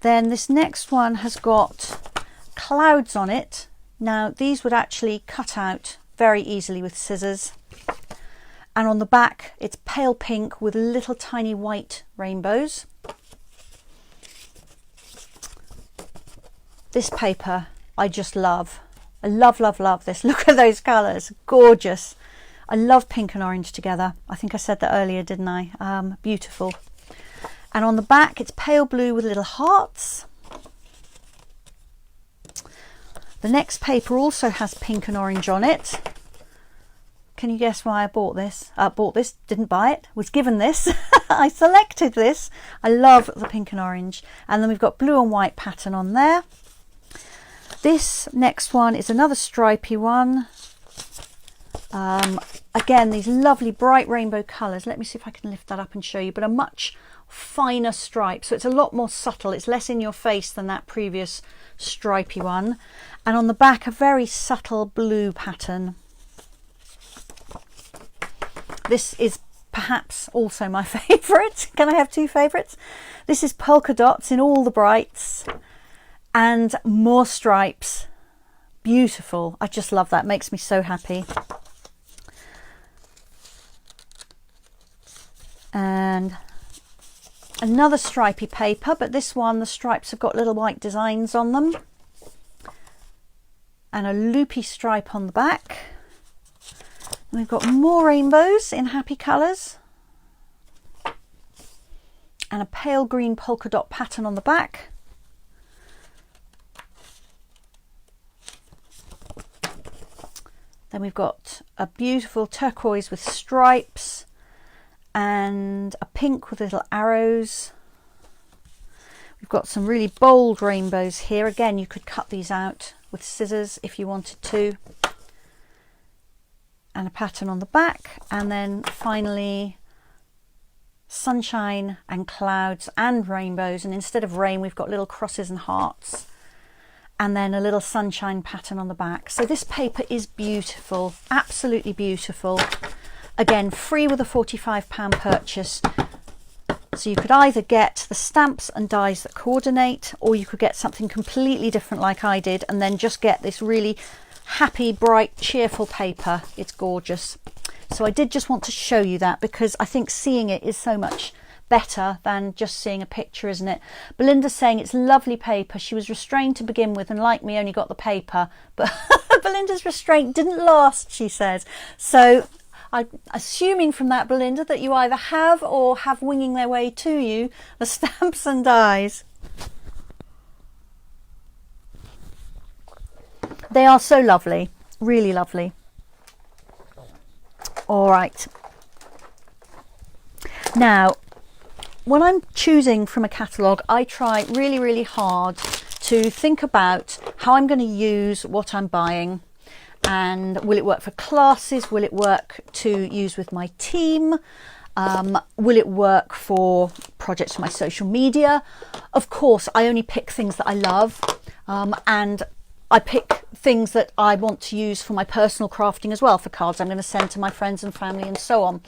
Then this next one has got clouds on it. Now these would actually cut out very easily with scissors. And on the back it's pale pink with little tiny white rainbows. This paper I just love. I love, love, love this. Look at those colours, gorgeous. I love pink and orange together. I think I said that earlier, didn't I? Beautiful. And on the back it's pale blue with little hearts. The next paper also has pink and orange on it. Can you guess why I bought this? Didn't buy it, was given this. I selected this. I love the pink and orange. And then we've got blue and white pattern on there. This next one is another stripy one. Again, these lovely bright rainbow colours. Let me see if I can lift that up and show you, but a much finer stripe. So it's a lot more subtle. It's less in your face than that previous stripy one. And on the back, a very subtle blue pattern. This is perhaps also my favourite. Can I have 2 favourites? This is polka dots in all the brights. And more stripes. Beautiful. I just love that. Makes me so happy. And another stripy paper, but this one the stripes have got little white designs on them. And a loopy stripe on the back. And we've got more rainbows in happy colours. And a pale green polka dot pattern on the back. Then we've got a beautiful turquoise with stripes and a pink with little arrows. We've got some really bold rainbows here. Again, you could cut these out with scissors if you wanted to. And a pattern on the back. And then finally, sunshine and clouds and rainbows. And instead of rain, we've got little crosses and hearts. And then a little sunshine pattern on the back. So this paper is beautiful, absolutely beautiful. Again, free with a £45 purchase. So you could either get the stamps and dies that coordinate, or you could get something completely different like I did, and then just get this really happy, bright, cheerful paper. It's gorgeous. So I did just want to show you that because I think seeing it is so much better than just seeing a picture, isn't it? Belinda's saying it's lovely paper. She was restrained to begin with and like me only got the paper, but Belinda's restraint didn't last, she says. So I'm assuming from that, Belinda, that you either have or have winging their way to you the stamps and dies. They are so lovely, really lovely. All right. Now, when I'm choosing from a catalogue, I try really, really hard to think about how I'm going to use what I'm buying. And will it work for classes? Will it work to use with my team? Will it work for projects for my social media? Of course, I only pick things that I love. And I pick things that I want to use for my personal crafting as well, for cards I'm going to send to my friends and family and so on.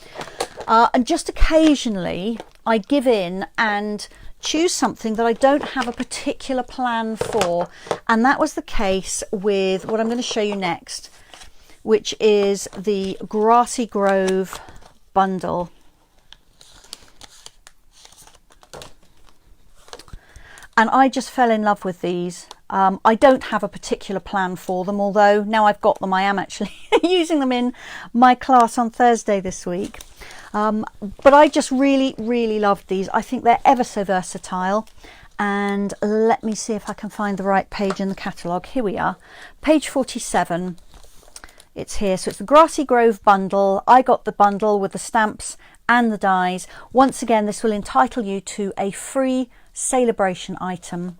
And just occasionally I give in and choose something that I don't have a particular plan for. And that was the case with what I'm going to show you next, which is the Grassy Grove bundle. And I just fell in love with these. I don't have a particular plan for them, although now I've got them, I am actually using them in my class on Thursday this week. But I just really loved these. I think they're ever so versatile. And let me see if I can find the right page in the catalogue. Here we are, page 47. It's here. So it's the Grassy Grove bundle. I got the bundle with the stamps and the dies. Once again, this will entitle you to a free Sale-a-Bration item.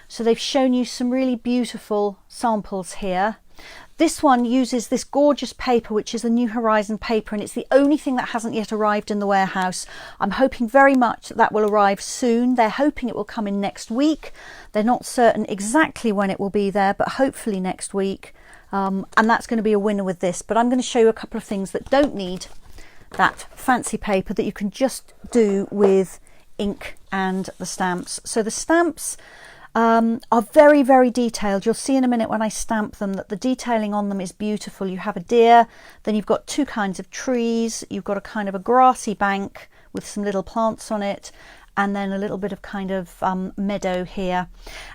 So they've shown you some really beautiful samples here. This one uses this gorgeous paper, which is the New Horizon paper, and it's the only thing that hasn't yet arrived in the warehouse. I'm hoping very much that that will arrive soon. They're hoping it will come in next week. They're not certain exactly when it will be there, but hopefully next week. And that's going to be a winner with this. But I'm going to show you a couple of things that don't need that fancy paper, that you can just do with ink and the stamps. So the stamps are very detailed. You'll see in a minute when I stamp them that the detailing on them is beautiful. You have a deer, then you've got two kinds of trees, you've got a kind of a grassy bank with some little plants on it, and then a little bit of kind of meadow here.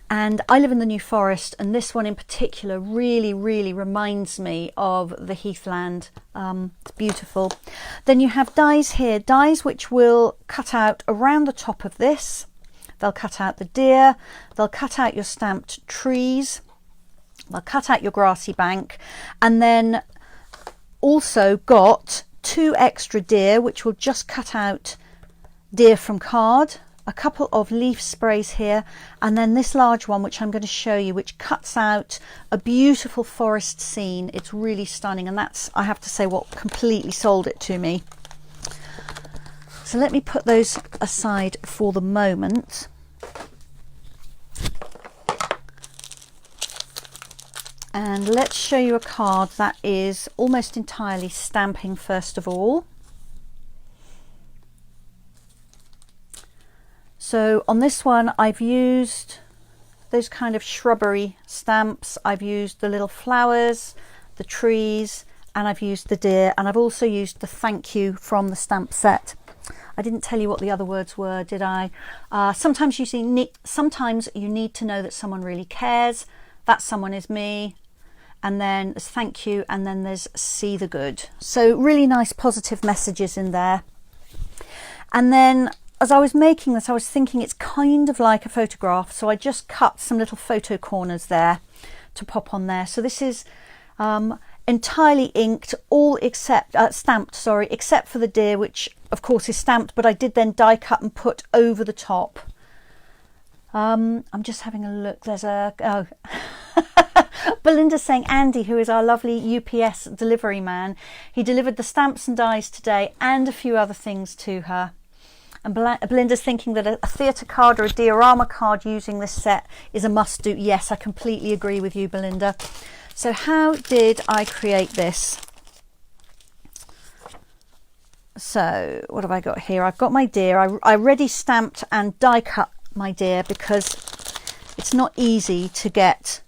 And I live in the New Forest, and this one in particular really reminds me of the heathland. It's beautiful. Then you have dies here, dies which will cut out around the top of this. They'll cut out the deer, they'll cut out your stamped trees, they'll cut out your grassy bank, and then also got two extra deer which will just cut out deer from card, a couple of leaf sprays here, and then this large one which I'm going to show you, which cuts out a beautiful forest scene. It's really stunning, and that's, I have to say, what completely sold it to me. So let me put those aside for the moment. And let's show you a card that is almost entirely stamping first of all. So on this one I've used those kind of shrubbery stamps, I've used the little flowers, the trees, and I've used the deer, and I've also used the thank you from the stamp set. I didn't tell you what the other words were, did I? Sometimes you need to know that someone really cares. That someone is me. And then there's thank you, and then there's see the good. So really nice positive messages in there. And then as I was making this, I was thinking it's kind of like a photograph. So I just cut some little photo corners there to pop on there. So this is entirely inked, all except stamped, sorry, except for the deer, which of course is stamped, but I did then die cut and put over the top. I'm just having a look. There's a Belinda's saying Andy, who is our lovely UPS delivery man, he delivered the stamps and dies today and a few other things to her. And Belinda's thinking that a theatre card or a diorama card using this set is a must do. Yes, I completely agree with you, Belinda. So how did I create this? So what have I got here? I've got my deer. I already stamped and die cut my deer because it's not easy to get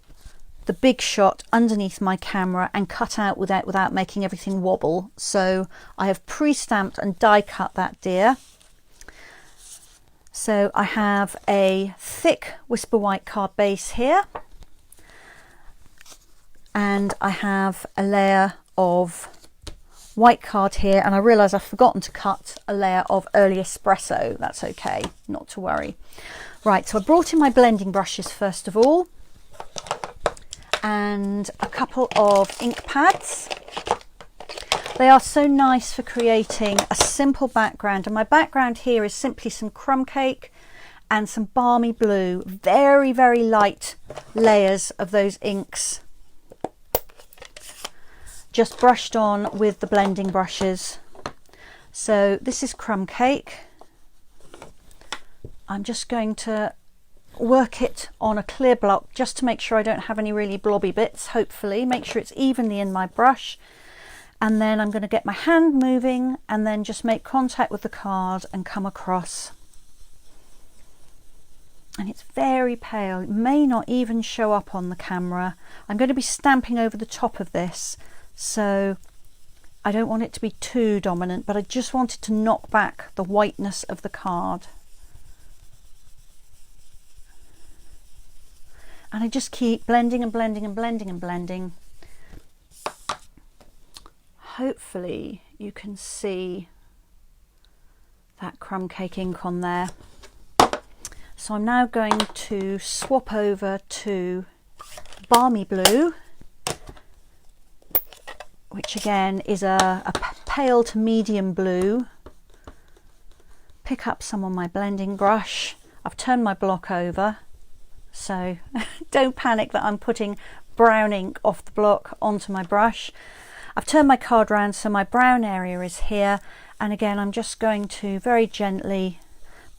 the big shot underneath my camera and cut out without making everything wobble. So I have pre-stamped and die cut that deer. So I have a thick Whisper White card base here, and I have a layer of white card here, and I realise I've forgotten to cut a layer of early espresso. That's okay, not to worry. Right, so I brought in my blending brushes first of all, and a couple of ink pads. They are so nice for creating a simple background, and my background here is simply some crumb cake and some balmy blue, very light layers of those inks, just brushed on with the blending brushes. So this is crumb cake. I'm just going to work it on a clear block just to make sure I don't have any really blobby bits, hopefully. Make sure it's evenly in my brush. And then I'm going to get my hand moving and then just make contact with the card and come across. and it's very pale. It may not even show up on the camera. I'm going to be stamping over the top of this, so I don't want it to be too dominant, but I just wanted to knock back the whiteness of the card. And I just keep blending and blending and blending and blending. Hopefully you can see that crumb cake ink on there. So I'm now going to swap over to Balmy Blue, which again is a pale to medium blue. Pick up some on my blending brush. I've turned my block over, so don't panic that I'm putting brown ink off the block onto my brush. I've turned my card round so my brown area is here, and again I'm just going to very gently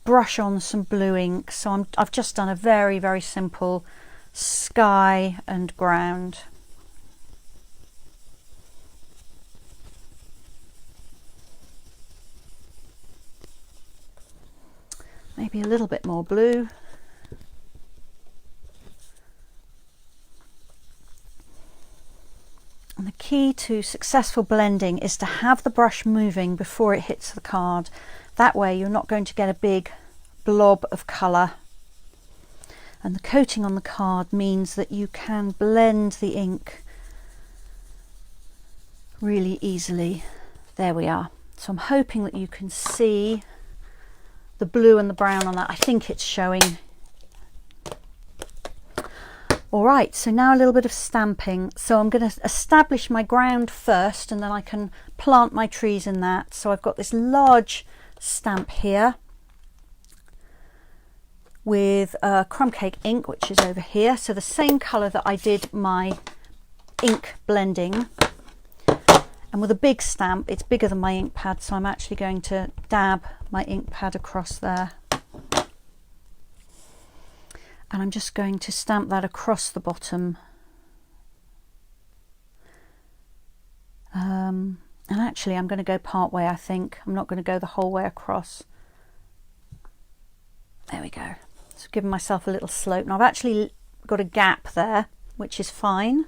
brush on some blue ink. So I've just done a very, very simple sky and ground. Maybe a little bit more blue. And the key to successful blending is to have the brush moving before it hits the card. That way you're not going to get a big blob of colour. And the coating on the card means that you can blend the ink really easily. There we are. So I'm hoping that you can see the blue and the brown on that. I think it's showing. All right, so now a little bit of stamping. So I'm going to establish my ground first, and then I can plant my trees in that. So I've got this large stamp here with crumb cake ink, which is over here. So the same colour that I did my ink blending. And with a big stamp, it's bigger than my ink pad, so I'm actually going to dab my ink pad across there. And I'm just going to stamp that across the bottom. And actually I'm going to go part way, I think. I'm not going to go the whole way across. There we go. So giving myself a little slope. Now I've actually got a gap there, which is fine.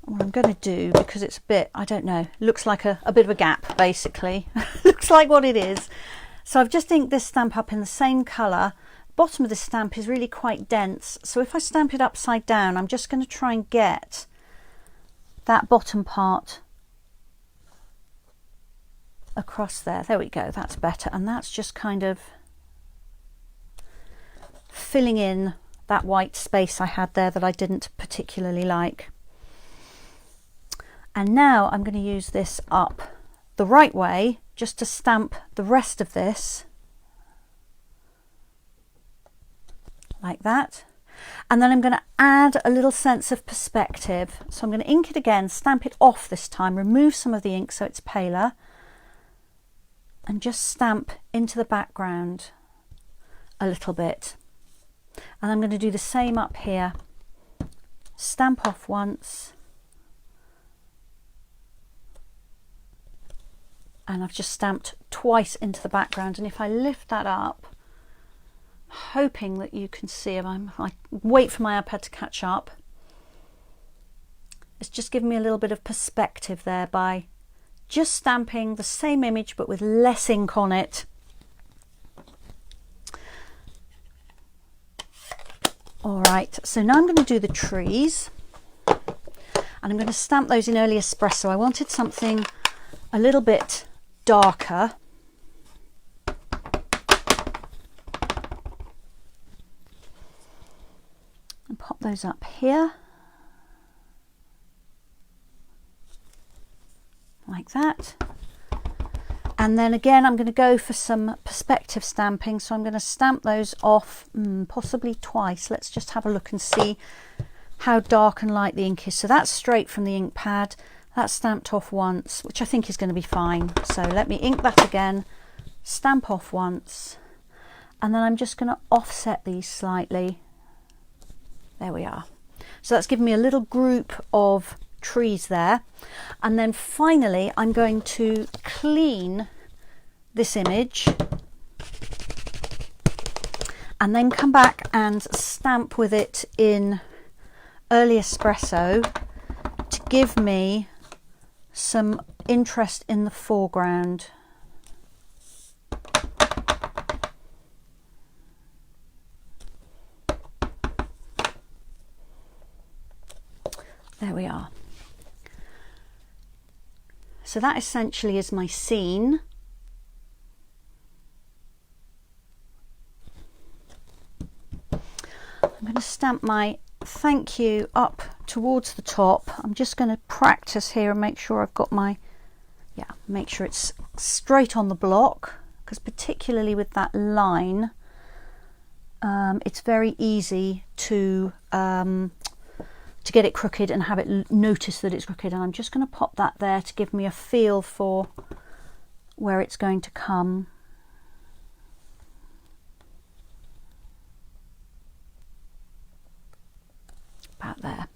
What I'm going to do, because it's a bit, I don't know, looks like a bit of a gap basically. Looks like what it is. So I've just inked this stamp up in the same colour. Bottom of the stamp is really quite dense, so if I stamp it upside down, I'm just going to try and get that bottom part across there. There we go, that's better. And that's just kind of filling in that white space I had there that I didn't particularly like. And now I'm going to use this up the right way just to stamp the rest of this like that. And then I'm going to add a little sense of perspective. So I'm going to ink it again, stamp it off this time, remove some of the ink so it's paler, and just stamp into the background a little bit. And I'm going to do the same up here. Stamp off once, and I've just stamped twice into the background. And if I lift that up, hoping that you can see if I wait for my iPad to catch up. It's just giving me a little bit of perspective there by just stamping the same image but with less ink on it. All right, so now I'm going to do the trees, and I'm going to stamp those in early espresso. I wanted something a little bit darker. And pop those up here like that. And then again I'm going to go for some perspective stamping, so I'm going to stamp those off possibly twice. Let's just have a look and see how dark and light the ink is. So that's straight from the ink pad. That's stamped off once, which I think is going to be fine. So let me ink that again, stamp off once, and then I'm just going to offset these slightly. There we are. So that's given me a little group of trees there. And then finally I'm going to clean this image and then come back and stamp with it in early espresso to give me some interest in the foreground. There we are. So that essentially is my scene. I'm going to stamp my thank you up towards the top. I'm just going to practice here and make sure I've got my, make sure it's straight on the block, because particularly with that line, it's very easy to get it crooked and have it notice that it's crooked. And I'm just going to pop that there to give me a feel for where it's going to come. About there.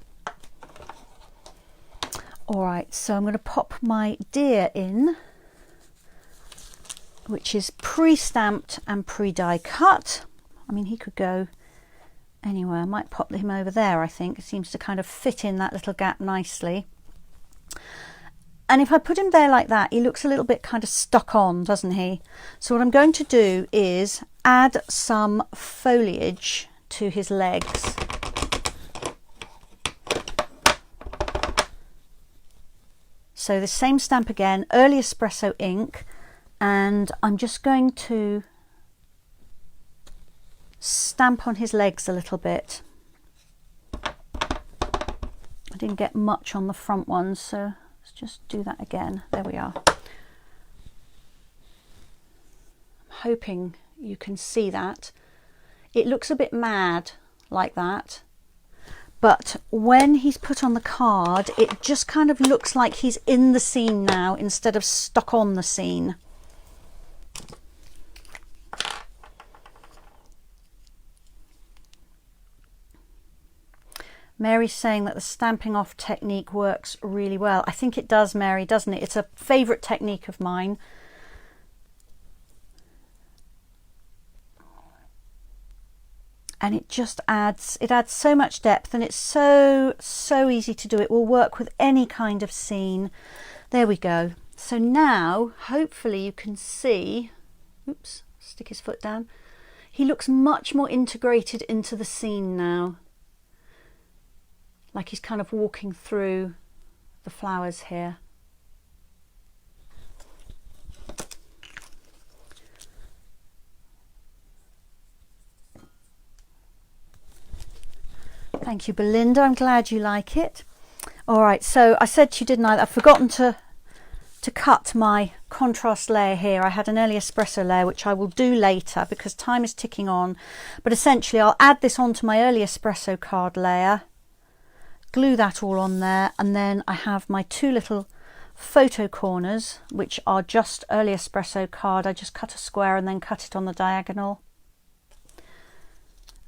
All right, so I'm going to pop my deer in, which is pre-stamped and pre-die cut. I mean, he could go anywhere. I might pop him over there. I think it seems to kind of fit in that little gap nicely. And if I put him there like that, he looks a little bit kind of stuck on, doesn't he? So what I'm going to do is add some foliage to his legs. So the same stamp again, early espresso ink, and I'm just going to stamp on his legs a little bit. I didn't get much on the front ones, so let's just do that again. There we are. I'm hoping you can see that. It looks a bit mad like that, but when he's put on the card, it just kind of looks like he's in the scene now instead of stuck on the scene. Mary's saying that the stamping off technique works really well. I think it does, Mary, doesn't it? It's a favourite technique of mine. And it just adds so much depth, and it's so easy to do. It will work with any kind of scene. There we go. So now, hopefully you can see, oops, stick his foot down. He looks much more integrated into the scene now. Like he's kind of walking through the flowers here. Thank you, Belinda. I'm glad you like it. All right, so I said to you, didn't I, I've forgotten to cut my contrast layer here. I had an early espresso layer, which I will do later because time is ticking on. But essentially, I'll add this onto my early espresso card layer, glue that all on there, and then I have my two little photo corners, which are just early espresso card. I just cut a square and then cut it on the diagonal,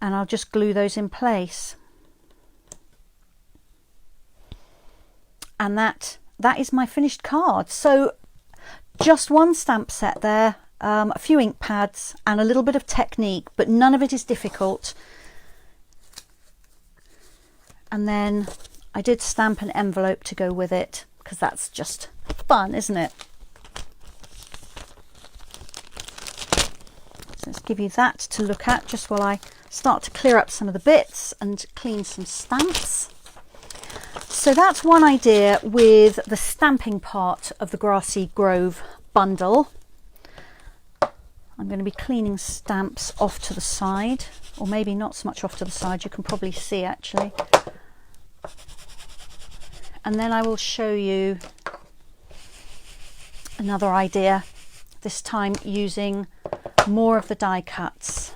and I'll just glue those in place. And that is my finished card. So just one stamp set there, a few ink pads and a little bit of technique, but none of it is difficult. And then I did stamp an envelope to go with it, because that's just fun, isn't it? So let's give you that to look at just while I start to clear up some of the bits and clean some stamps. So that's one idea with the stamping part of the Grassy Grove bundle. I'm going to be cleaning stamps off to the side, or maybe not so much off to the side, you can probably see actually. And then I will show you another idea, this time using more of the die cuts.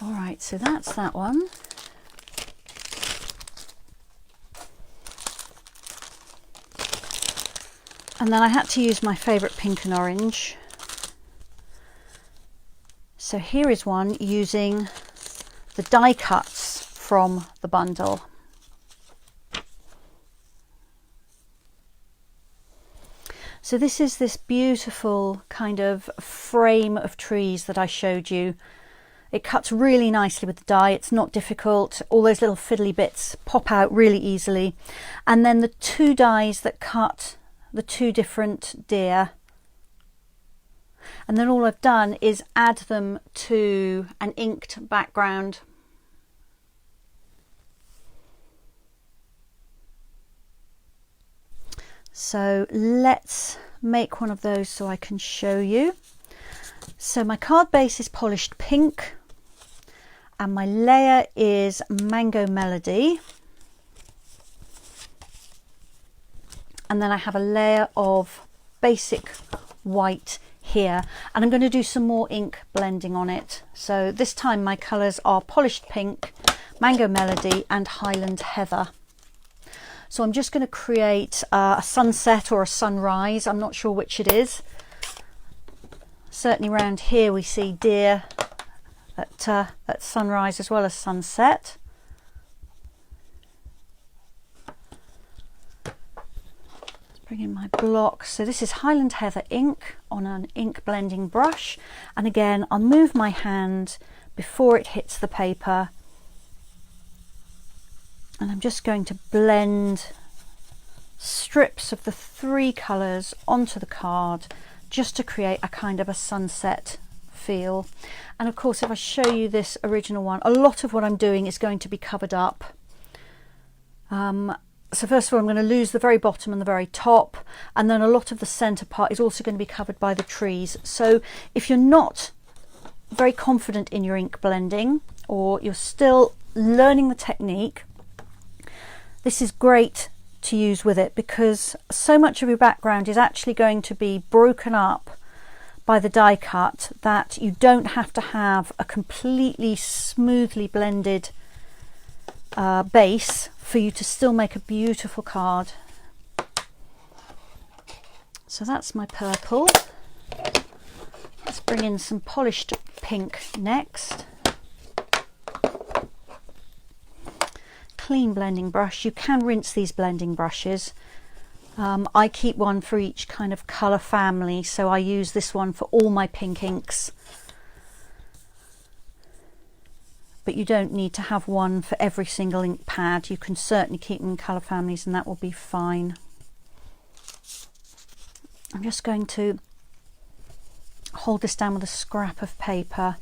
All right, so that's that one. And then I had to use my favourite pink and orange. So here is one using the die cuts from the bundle. So this is this beautiful kind of frame of trees that I showed you. It cuts really nicely with the die. It's not difficult. All those little fiddly bits pop out really easily. And then the two dies that cut the two different deer. And then all I've done is add them to an inked background. So let's make one of those so I can show you. So my card base is polished pink and my layer is Mango Melody. And then I have a layer of basic white here, and I'm going to do some more ink blending on it. So this time my colours are polished pink, Mango Melody and Highland Heather. So I'm just going to create a sunset or a sunrise. I'm not sure which it is. Certainly around here we see deer at sunrise as well as sunset. Let's bring in my block. So this is Highland Heather ink on an ink blending brush. And again, I'll move my hand before it hits the paper. And I'm just going to blend strips of the three colours onto the card just to create a kind of a sunset feel. And of course, if I show you this original one, a lot of what I'm doing is going to be covered up. So first of all, I'm going to lose the very bottom and the very top, and then a lot of the centre part is also going to be covered by the trees. So if you're not very confident in your ink blending, or you're still learning the technique, this is great to use with it, because so much of your background is actually going to be broken up by the die cut that you don't have to have a completely smoothly blended base for you to still make a beautiful card. So that's my purple. Let's bring in some polished pink next. Clean blending brush. You can rinse these blending brushes. I keep one for each kind of colour family, so I use this one for all my pink inks. But you don't need to have one for every single ink pad. You can certainly keep them in colour families and that will be fine. I'm just going to hold this down with a scrap of paper,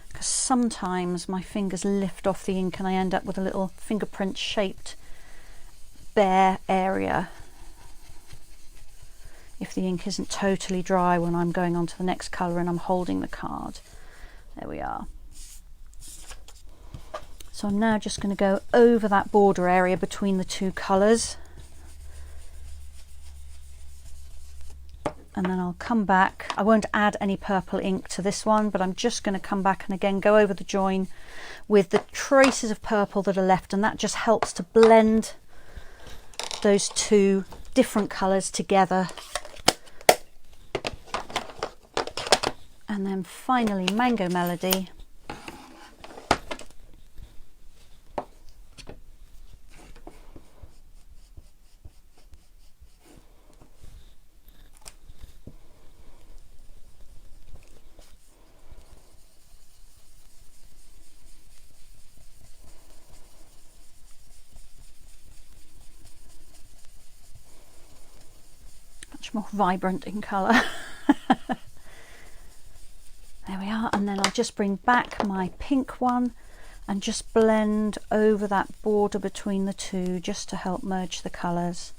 because sometimes my fingers lift off the ink and I end up with a little fingerprint shaped bare area if the ink isn't totally dry when I'm going on to the next colour and I'm holding the card. There we are. So I'm now just going to go over that border area between the two colours, and then I'll come back. I won't add any purple ink to this one, but I'm just going to come back and again go over the join with the traces of purple that are left, and that just helps to blend those two different colours together. And then finally Mango Melody. Much more vibrant in colour. There we are, and then I'll just bring back my pink one and just blend over that border between the two just to help merge the colours.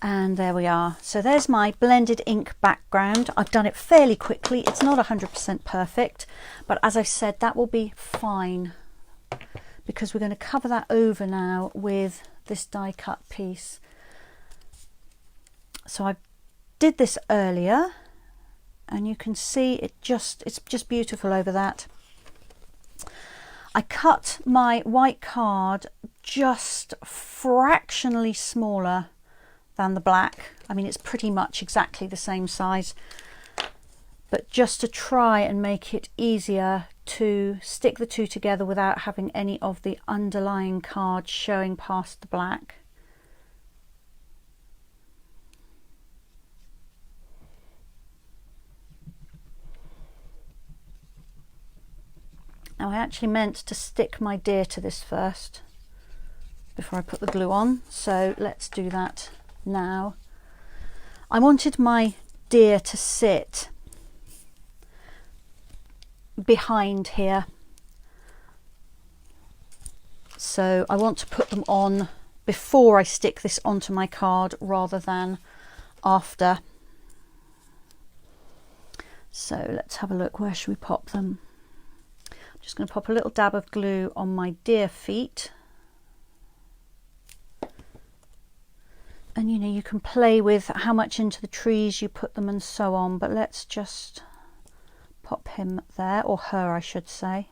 And there we are. So there's my blended ink background. I've done it fairly quickly. It's not 100% perfect, but as I said, that will be fine because we're going to cover that over now with this die cut piece. So I did this earlier, and you can see it's just beautiful over that. I cut my white card just fractionally smaller than the black. I mean, it's pretty much exactly the same size, but just to try and make it easier to stick the two together without having any of the underlying cards showing past the black. Now I actually meant to stick my deer to this first before I put the glue on, so let's do that now. I wanted my deer to sit behind here, so I want to put them on before I stick this onto my card rather than after. So let's have a look. Where should we pop them? I'm just going to pop a little dab of glue on my deer feet. And you know, you can play with how much into the trees you put them and so on, but let's just pop him there, or her I should say.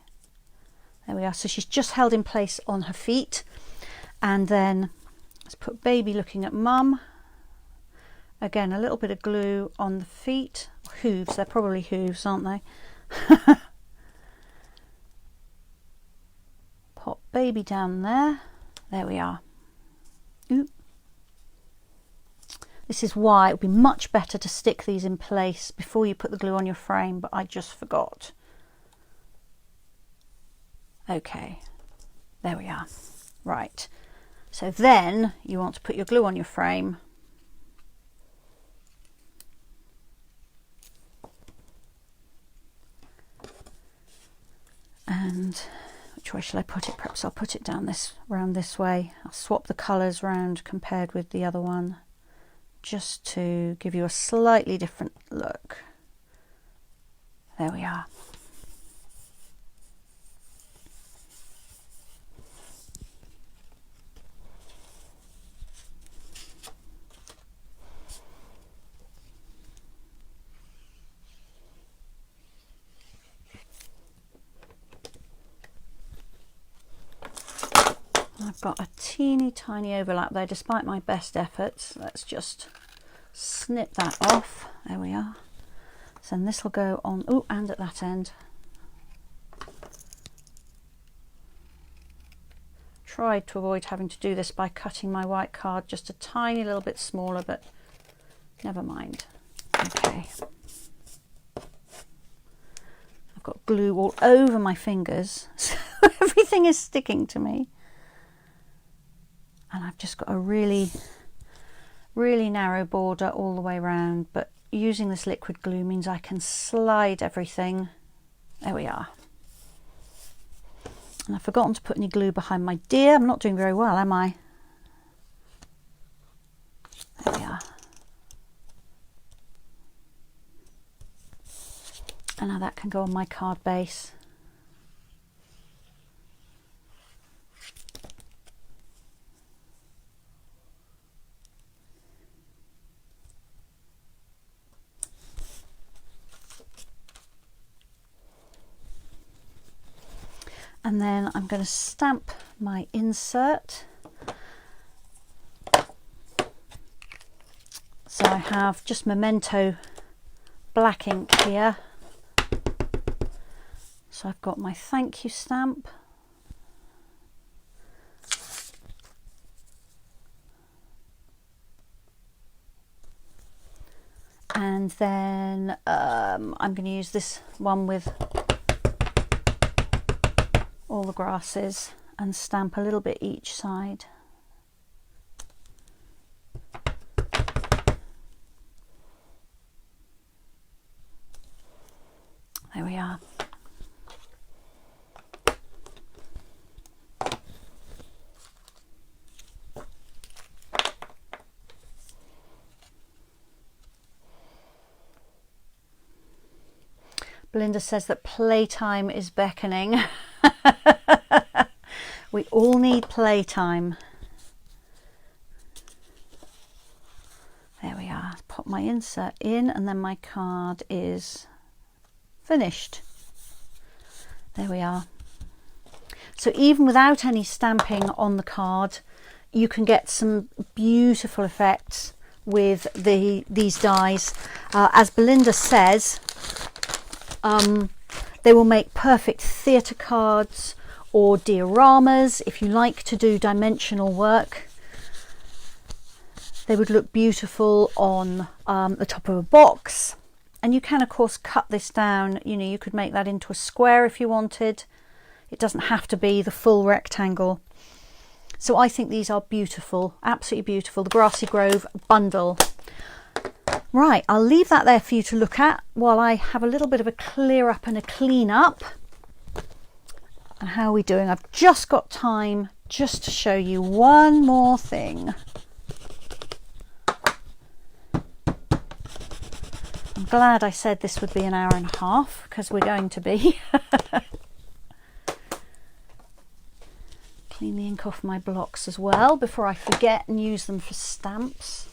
There we are. So she's just held in place on her feet. And then let's put baby looking at mum. Again, a little bit of glue on the feet. Hooves, they're probably hooves, aren't they? Pop baby down there. There we are. Ooh. This is why it would be much better to stick these in place before you put the glue on your frame, but I just forgot. Okay, there we are. Right, so then you want to put your glue on your frame. And which way shall I put it? Perhaps I'll put it down this, round this way. I'll swap the colours round compared with the other one, just to give you a slightly different look. There we are. I've got a teeny tiny overlap there despite my best efforts. Let's just snip that off. There we are. So then this will go on, oh, and at that end. Tried to avoid having to do this by cutting my white card just a tiny little bit smaller, but never mind. Okay. I've got glue all over my fingers, so everything is sticking to me. And I've just got a really narrow border all the way around, but using this liquid glue means I can slide everything. There we are. And I've forgotten to put any glue behind my deer. I'm not doing very well, am I? There we are. And now that can go on my card base. And then I'm going to stamp my insert. So I have just Memento black ink here. So I've got my thank you stamp. And then I'm going to use this one with all the grasses and stamp a little bit each side. There we are. Belinda says that playtime is beckoning. We all need playtime. There we are. Pop my insert in and then my card is finished. There we are. So even without any stamping on the card, you can get some beautiful effects with these dies. As Belinda says, They will make perfect theatre cards or dioramas. If you like to do dimensional work, they would look beautiful on the top of a box. And you can of course cut this down, you know, you could make that into a square if you wanted. It doesn't have to be the full rectangle. So I think these are beautiful, absolutely beautiful. The Grassy Grove bundle. Right, I'll leave that there for you to look at while I have a little bit of a clear up and a clean up. And how are we doing? I've just got time just to show you one more thing. I'm glad I said this would be an hour and a half, because we're going to be. Clean the ink off my blocks as well before I forget and use them for stamps.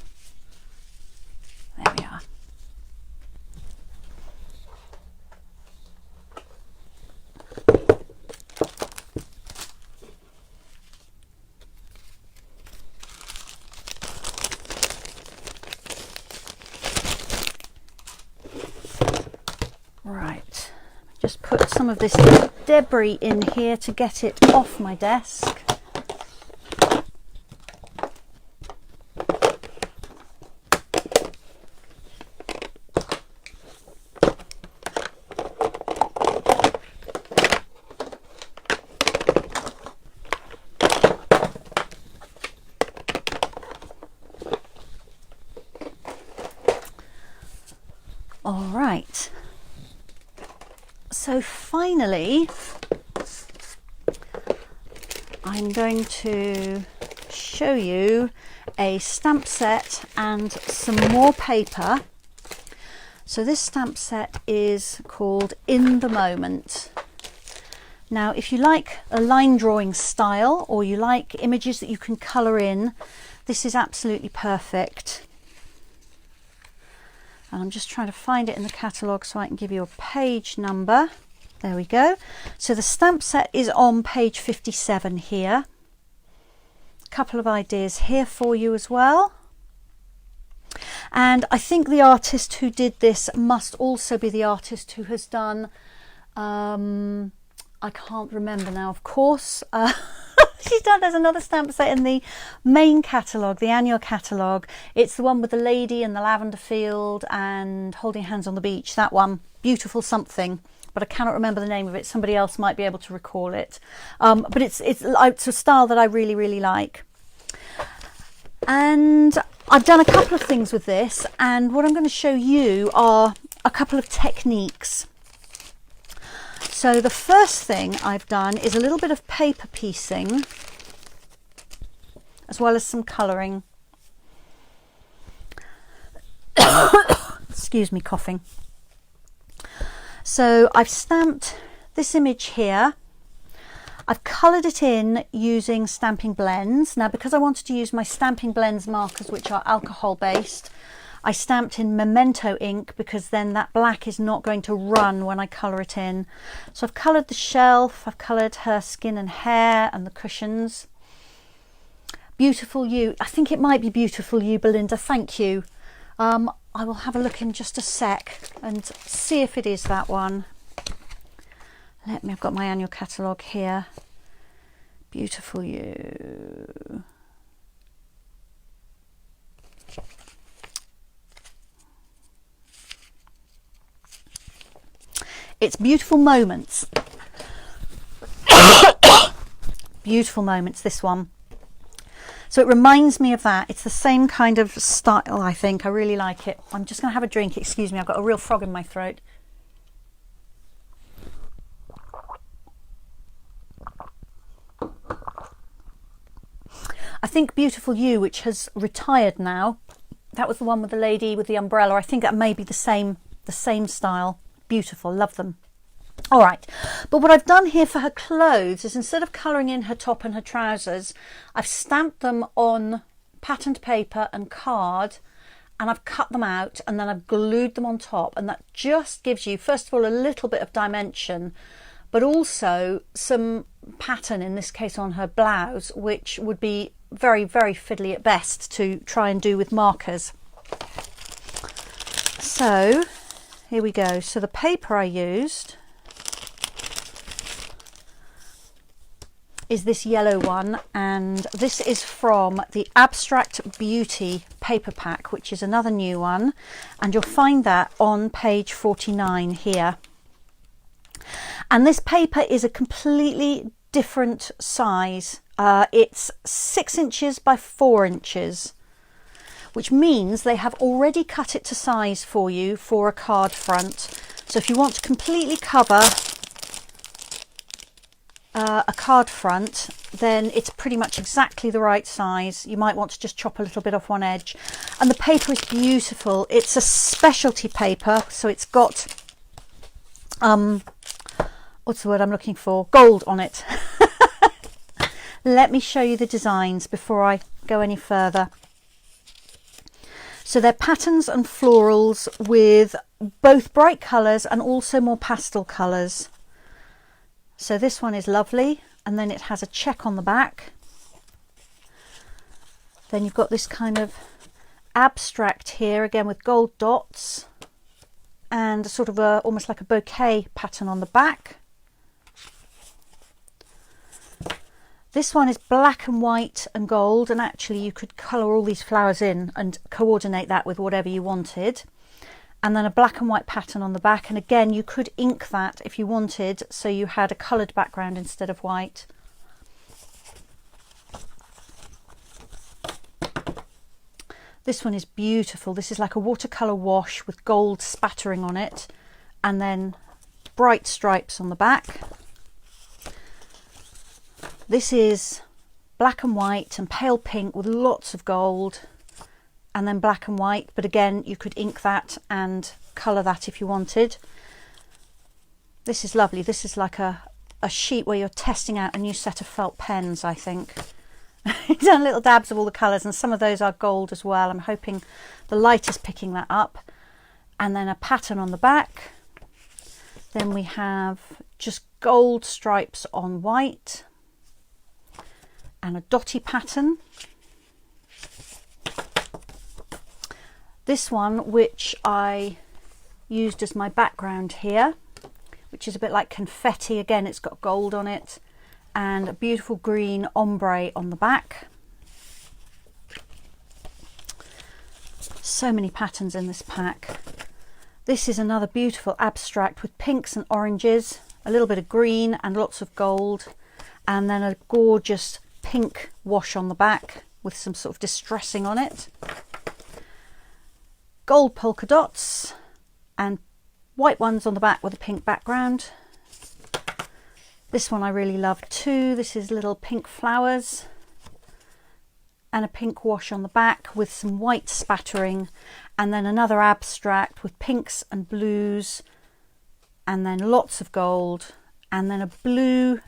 There we are. Right, just put some of this debris in here to get it off my desk. All right, so finally I'm going to show you a stamp set and some more paper. So this stamp set is called In the Moment. Now if you like a line drawing style or you like images that you can colour in, this is absolutely perfect. And I'm just trying to find it in the catalogue so I can give you a page number. There we go. So the stamp set is on page 57 here. A couple of ideas here for you as well. And I think the artist who did this must also be the artist who has done, I can't remember now, of course. There's another stamp set in the main catalogue, the annual catalogue. It's the one with the lady in the lavender field and holding hands on the beach. That one, Beautiful Something, but I cannot remember the name of it. Somebody else might be able to recall it. But it's a style that I really, really like. And I've done a couple of things with this, and what I'm going to show you are a couple of techniques. So the first thing I've done is a little bit of paper piecing, as well as some colouring. Excuse me, coughing. So I've stamped this image here. I've coloured it in using Stampin' Blends. Now, because I wanted to use my Stampin' Blends markers, which are alcohol based, I stamped in Memento ink because then that black is not going to run when I colour it in. So I've coloured the shelf, I've coloured her skin and hair and the cushions. Beautiful You, I think it might be Beautiful You, Belinda, thank you. I will have a look in just a sec and see if it is that one. I've got my annual catalogue here. Beautiful You. It's Beautiful Moments. Beautiful Moments, this one. So it reminds me of that. It's the same kind of style, I think. I really like it. I'm just going to have a drink. Excuse me, I've got a real frog in my throat. I think Beautiful You, which has retired now, that was the one with the lady with the umbrella. I think that may be the same style. Beautiful, love them. All right, but what I've done here for her clothes is instead of colouring in her top and her trousers, I've stamped them on patterned paper and card, and I've cut them out and then I've glued them on top, and that just gives you, first of all, a little bit of dimension, but also some pattern, in this case on her blouse, which would be very, very fiddly at best to try and do with markers. So here we go. So the paper I used is this yellow one, and this is from the Abstract Beauty paper pack, which is another new one, and you'll find that on page 49 here. And this paper is a completely different size. It's 6 inches by 4 inches, which means they have already cut it to size for you for a card front. So if you want to completely cover a card front, then it's pretty much exactly the right size. You might want to just chop a little bit off one edge. And the paper is beautiful. It's a specialty paper, so it's got what's the word I'm looking for? Gold on it. Let me show you the designs before I go any further. So they're patterns and florals with both bright colours and also more pastel colours. So this one is lovely, and then it has a check on the back. Then you've got this kind of abstract here, again with gold dots, and a sort of almost like a bouquet pattern on the back. This one is black and white and gold, and actually you could colour all these flowers in and coordinate that with whatever you wanted. And then a black and white pattern on the back, and again you could ink that if you wanted, so you had a coloured background instead of white. This one is beautiful. This is like a watercolour wash with gold spattering on it, and then bright stripes on the back. This is black and white and pale pink with lots of gold, and then black and white, but again you could ink that and colour that if you wanted. This is lovely. This is like a sheet where you're testing out a new set of felt pens, I think. You've done little dabs of all the colours, and some of those are gold as well. I'm hoping the light is picking that up. And then a pattern on the back. Then we have just gold stripes on white and a dotty pattern. This one, which I used as my background here, which is a bit like confetti. Again, it's got gold on it and a beautiful green ombre on the back. So many patterns in this pack. This is another beautiful abstract with pinks and oranges, a little bit of green and lots of gold, and then a gorgeous pink wash on the back with some sort of distressing on it. Gold polka dots and white ones on the back with a pink background. This one I really love too. This is little pink flowers and a pink wash on the back with some white spattering, and then another abstract with pinks and blues, and then lots of gold, and then a blue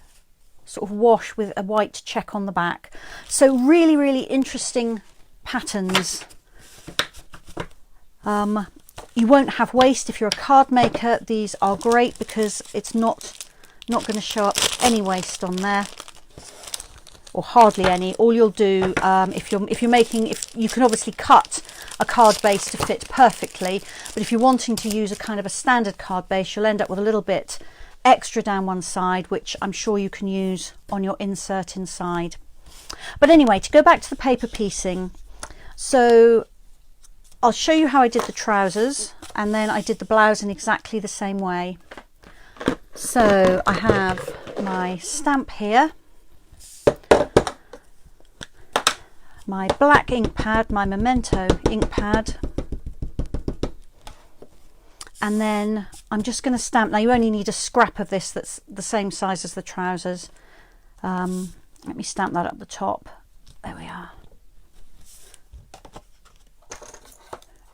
sort of wash with a white check on the back. So really, really interesting patterns. You won't have waste if you're a card maker. These are great because it's not going to show up any waste on there, or hardly any. All you'll do if you're making, if you can obviously cut a card base to fit perfectly, but if you're wanting to use a kind of a standard card base, you'll end up with a little bit extra down one side, which I'm sure you can use on your insert inside. But anyway, to go back to the paper piecing, so I'll show you how I did the trousers, and then I did the blouse in exactly the same way. So I have my stamp here, my black ink pad, my Memento ink pad, and then I'm just going to stamp. Now you only need a scrap of this that's the same size as the trousers. Let me stamp that up the top. There we are.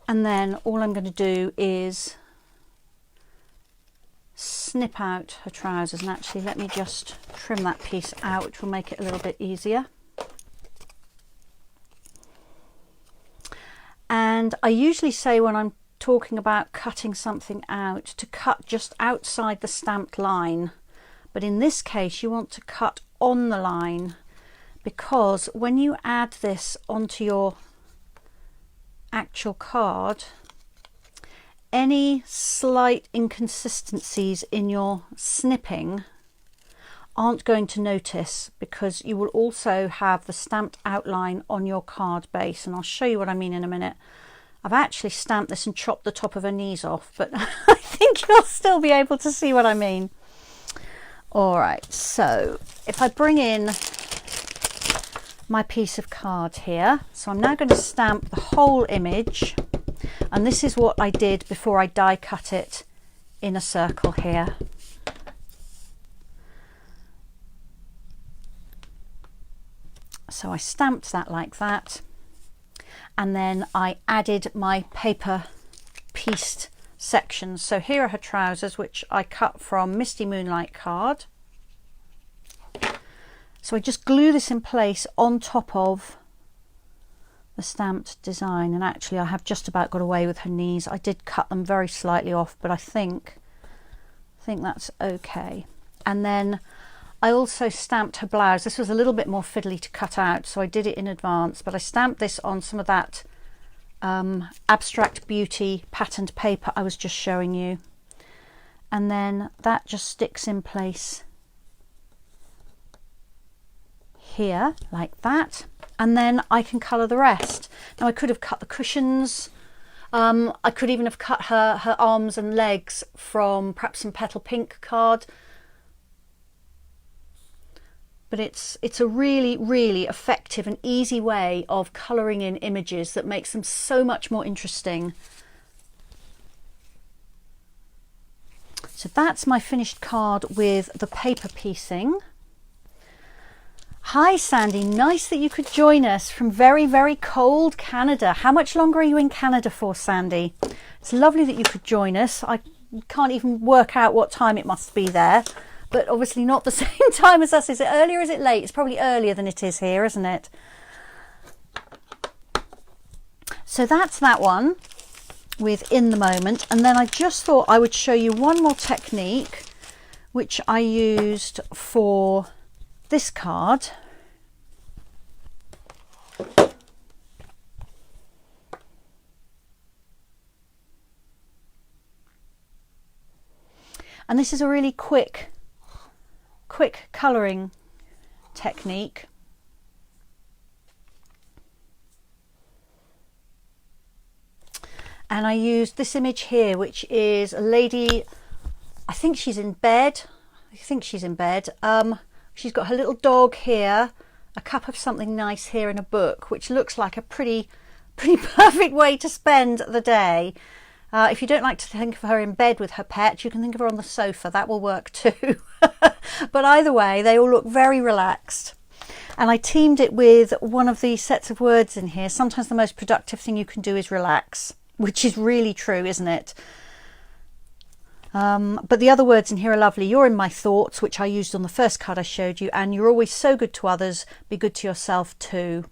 And then all I'm going to do is snip out her trousers, and actually let me just trim that piece out, which will make it a little bit easier. And I usually say when I'm talking about cutting something out to cut just outside the stamped line, but in this case you want to cut on the line, because when you add this onto your actual card, any slight inconsistencies in your snipping aren't going to notice, because you will also have the stamped outline on your card base, and I'll show you what I mean in a minute. I've actually stamped this and chopped the top of her knees off, but I think you'll still be able to see what I mean. All right, so if I bring in my piece of card here, so I'm now going to stamp the whole image, and this is what I did before I die cut it in a circle here. So I stamped that like that, and then I added my paper pieced sections. So here are her trousers, which I cut from Misty Moonlight card. So I just glue this in place on top of the stamped design, and actually I have just about got away with her knees. I did cut them very slightly off, but I think that's okay. And then I also stamped her blouse. This was a little bit more fiddly to cut out, so I did it in advance, but I stamped this on some of that Abstract Beauty patterned paper I was just showing you. And then that just sticks in place here like that. And then I can colour the rest. Now I could have cut the cushions. I could even have cut her arms and legs from perhaps some Petal Pink card. But it's a really, really effective and easy way of colouring in images that makes them so much more interesting. So that's my finished card with the paper piecing. Hi Sandy, nice that you could join us from very, very cold Canada. How much longer are you in Canada for, Sandy? It's lovely that you could join us. I can't even work out what time it must be there, but obviously not the same time as us. Is it earlier or is it late? It's probably earlier than it is here, isn't it? So that's that one with In the Moment. And then I just thought I would show you one more technique which I used for this card. And this is a really quick colouring technique. And I used this image here, which is a lady, I think she's in bed. She's got her little dog here, a cup of something nice here, and a book, which looks like a pretty perfect way to spend the day. If you don't like to think of her in bed with her pet, you can think of her on the sofa. That will work too. But either way, they all look very relaxed. And I teamed it with one of the sets of words in here. Sometimes the most productive thing you can do is relax, which is really true, isn't it? But the other words in here are lovely. You're in my thoughts, which I used on the first card I showed you, and you're always so good to others. Be good to yourself too.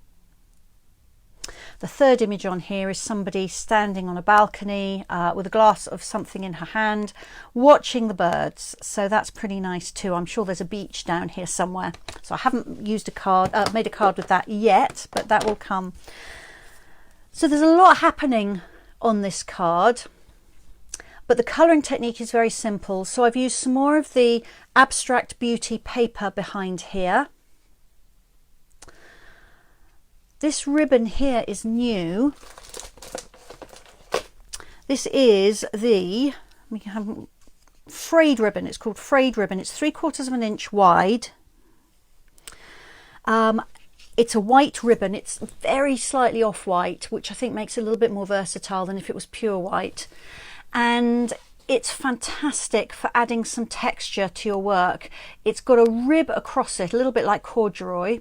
The third image on here is somebody standing on a balcony with a glass of something in her hand, watching the birds. So that's pretty nice too. I'm sure there's a beach down here somewhere. So I haven't used made a card with that yet, but that will come. So there's a lot happening on this card, but the colouring technique is very simple. So I've used some more of the Abstract Beauty paper behind here. This ribbon here is new. This is the frayed ribbon. It's called frayed ribbon. It's 3/4 of an inch wide. It's a white ribbon. It's very slightly off white, which I think makes it a little bit more versatile than if it was pure white. And it's fantastic for adding some texture to your work. It's got a rib across it, a little bit like corduroy.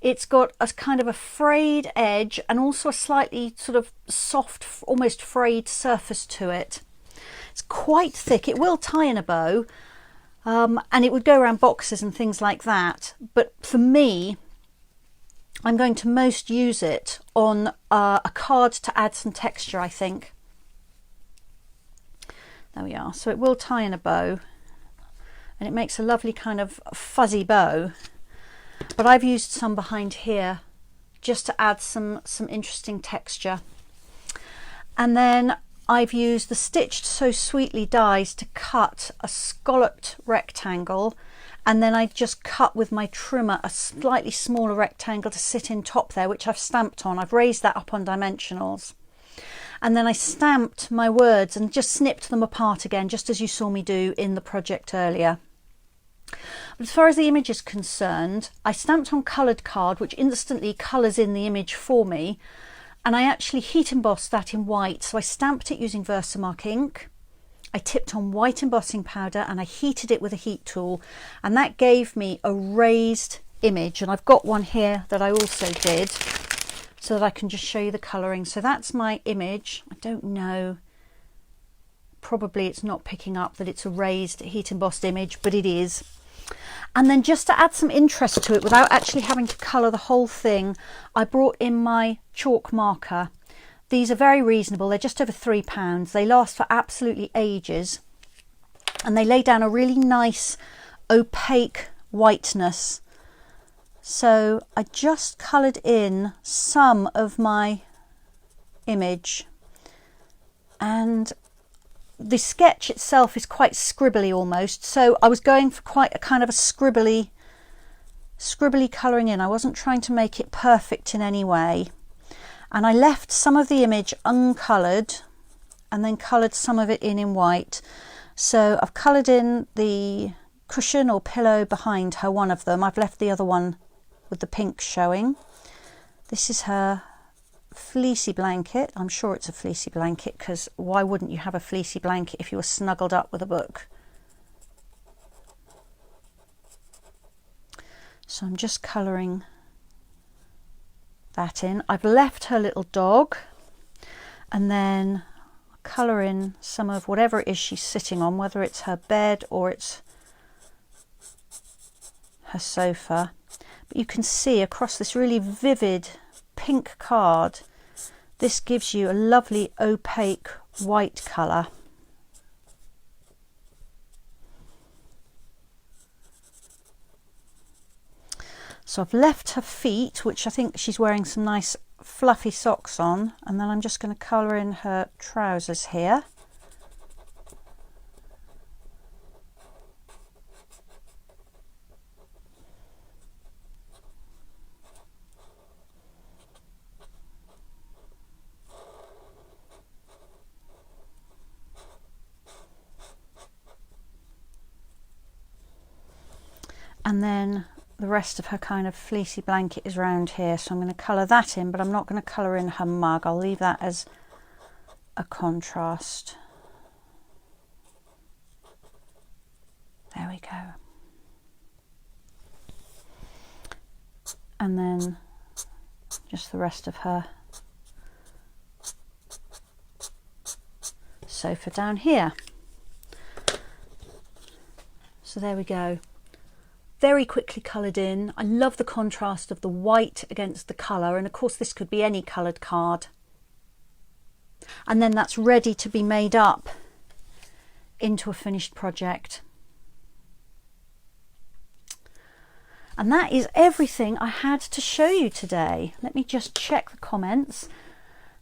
It's got a kind of a frayed edge and also a slightly sort of soft, almost frayed surface to it. It's quite thick. It will tie in a bow, and it would go around boxes and things like that. But for me, I'm going to most use it on a card to add some texture, I think. There we are. So it will tie in a bow, and it makes a lovely kind of fuzzy bow. But I've used some behind here just to add some interesting texture. And then I've used the Stitched So Sweetly dies to cut a scalloped rectangle, and then I just cut with my trimmer a slightly smaller rectangle to sit in top there, which I've stamped on. I've raised that up on dimensionals. And then I stamped my words and just snipped them apart again, just as you saw me do in the project earlier. But as far as the image is concerned, I stamped on coloured card, which instantly colours in the image for me. And I actually heat embossed that in white. So I stamped it using Versamark ink. I tipped on white embossing powder and I heated it with a heat tool. And that gave me a raised image. And I've got one here that I also did so that I can just show you the colouring. So that's my image. I don't know. Probably it's not picking up that it's a raised heat embossed image, but it is. And then just to add some interest to it without actually having to colour the whole thing, I brought in my chalk marker. These are very reasonable. They're just over £3. They last for absolutely ages. And they lay down a really nice opaque whiteness. So I just coloured in some of my image. And the sketch itself is quite scribbly almost, so I was going for quite a kind of a scribbly colouring in. I wasn't trying to make it perfect in any way, and I left some of the image uncoloured and then coloured some of it in white. So I've coloured in the cushion or pillow behind her, one of them. I've left the other one with the pink showing. This is her fleecy blanket. I'm sure it's a fleecy blanket, because why wouldn't you have a fleecy blanket if you were snuggled up with a book? So I'm just colouring that in. I've left her little dog, and then colour in some of whatever it is she's sitting on, whether it's her bed or it's her sofa. But you can see across this really vivid pink card, this gives you a lovely opaque white colour. So I've left her feet, which I think she's wearing some nice fluffy socks on, and then I'm just going to colour in her trousers here. And then the rest of her kind of fleecy blanket is round here, so I'm going to colour that in, but I'm not going to colour in her mug. I'll leave that as a contrast. There we go. And then just the rest of her sofa down here. So there we go. Very quickly coloured in. I love the contrast of the white against the colour, and of course this could be any coloured card. And then that's ready to be made up into a finished project. And that is everything I had to show you today. Let me just check the comments.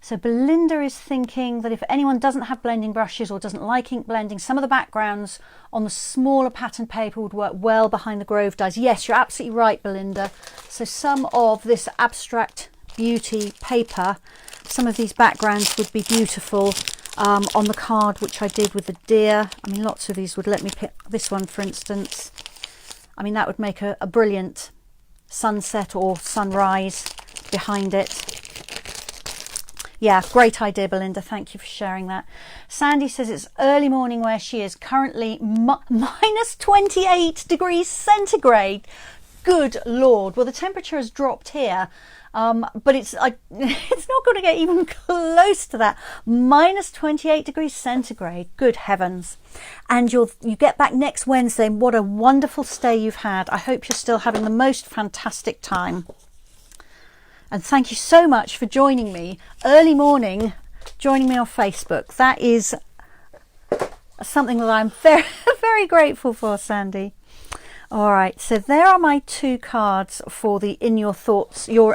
So Belinda is thinking that if anyone doesn't have blending brushes or doesn't like ink blending, some of the backgrounds on the smaller pattern paper would work well behind the Grove dies. Yes, you're absolutely right, Belinda. So some of this abstract beauty paper, some of these backgrounds would be beautiful on the card, which I did with the deer. I mean, lots of these would. Let me pick this one, for instance. I mean, that would make a brilliant sunset or sunrise behind it. Yeah, great idea, Belinda. Thank you for sharing that. Sandy says it's early morning where she is, currently minus 28 degrees centigrade. Good Lord. Well, the temperature has dropped here, but it's not going to get even close to that. Minus 28 degrees centigrade. Good heavens. And you get back next Wednesday. What a wonderful stay you've had. I hope you're still having the most fantastic time. And thank you so much for joining me early morning, joining me on Facebook. That is something that I'm very, very grateful for, Sandy. All right, so there are my 2 cards for the In Your Thoughts, your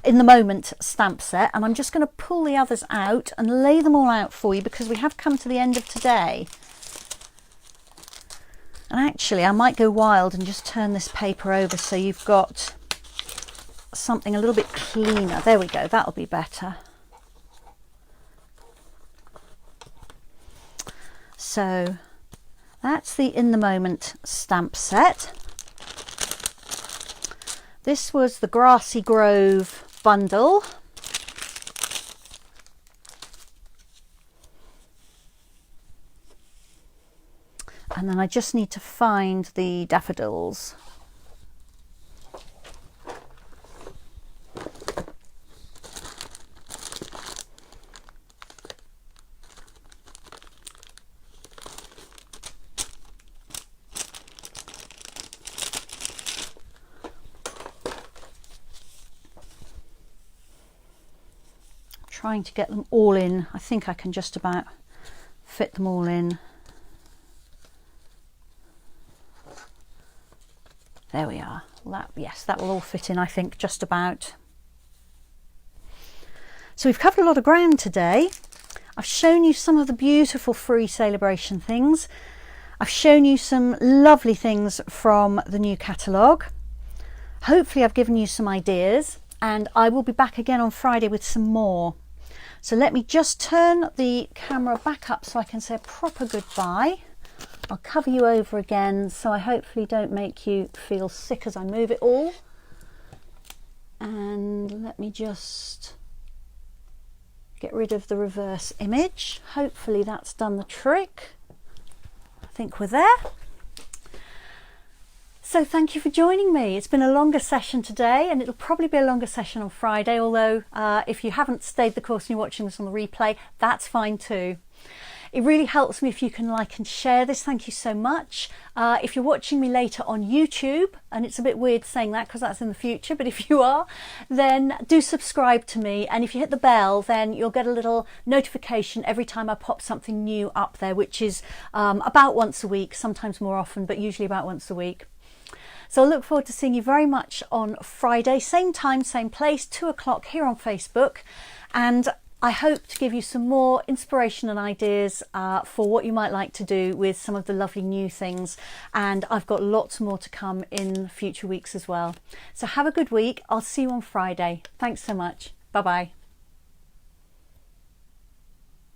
In the Moment stamp set, and I'm just going to pull the others out and lay them all out for you because we have come to the end of today. And actually, I might go wild and just turn this paper over so you've got something a little bit cleaner. There we go, that'll be better. So that's the In the Moment stamp set. This was the Grassy Grove bundle. And then I just need to find the daffodils. Trying to get them all in. I think I can just about fit them all in. There we are. Yes, that will all fit in, I think, just about. So we've covered a lot of ground today. I've shown you some of the beautiful free Sale-a-Bration things. I've shown you some lovely things from the new catalogue. Hopefully I've given you some ideas, and I will be back again on Friday with some more. So let me just turn the camera back up so I can say a proper goodbye. I'll cover you over again so I hopefully don't make you feel sick as I move it all. And let me just get rid of the reverse image. Hopefully that's done the trick. I think we're there. So thank you for joining me. It's been a longer session today, and it'll probably be a longer session on Friday, although if you haven't stayed the course and you're watching this on the replay, that's fine too. It really helps me if you can like and share this. Thank you so much. If you're watching me later on YouTube, and it's a bit weird saying that because that's in the future, but if you are, then do subscribe to me. And if you hit the bell, then you'll get a little notification every time I pop something new up there, which is about once a week, sometimes more often, but usually about once a week. So I look forward to seeing you very much on Friday, same time, same place, 2 o'clock here on Facebook. And I hope to give you some more inspiration and ideas for what you might like to do with some of the lovely new things. And I've got lots more to come in future weeks as well. So have a good week. I'll see you on Friday. Thanks so much. Bye-bye.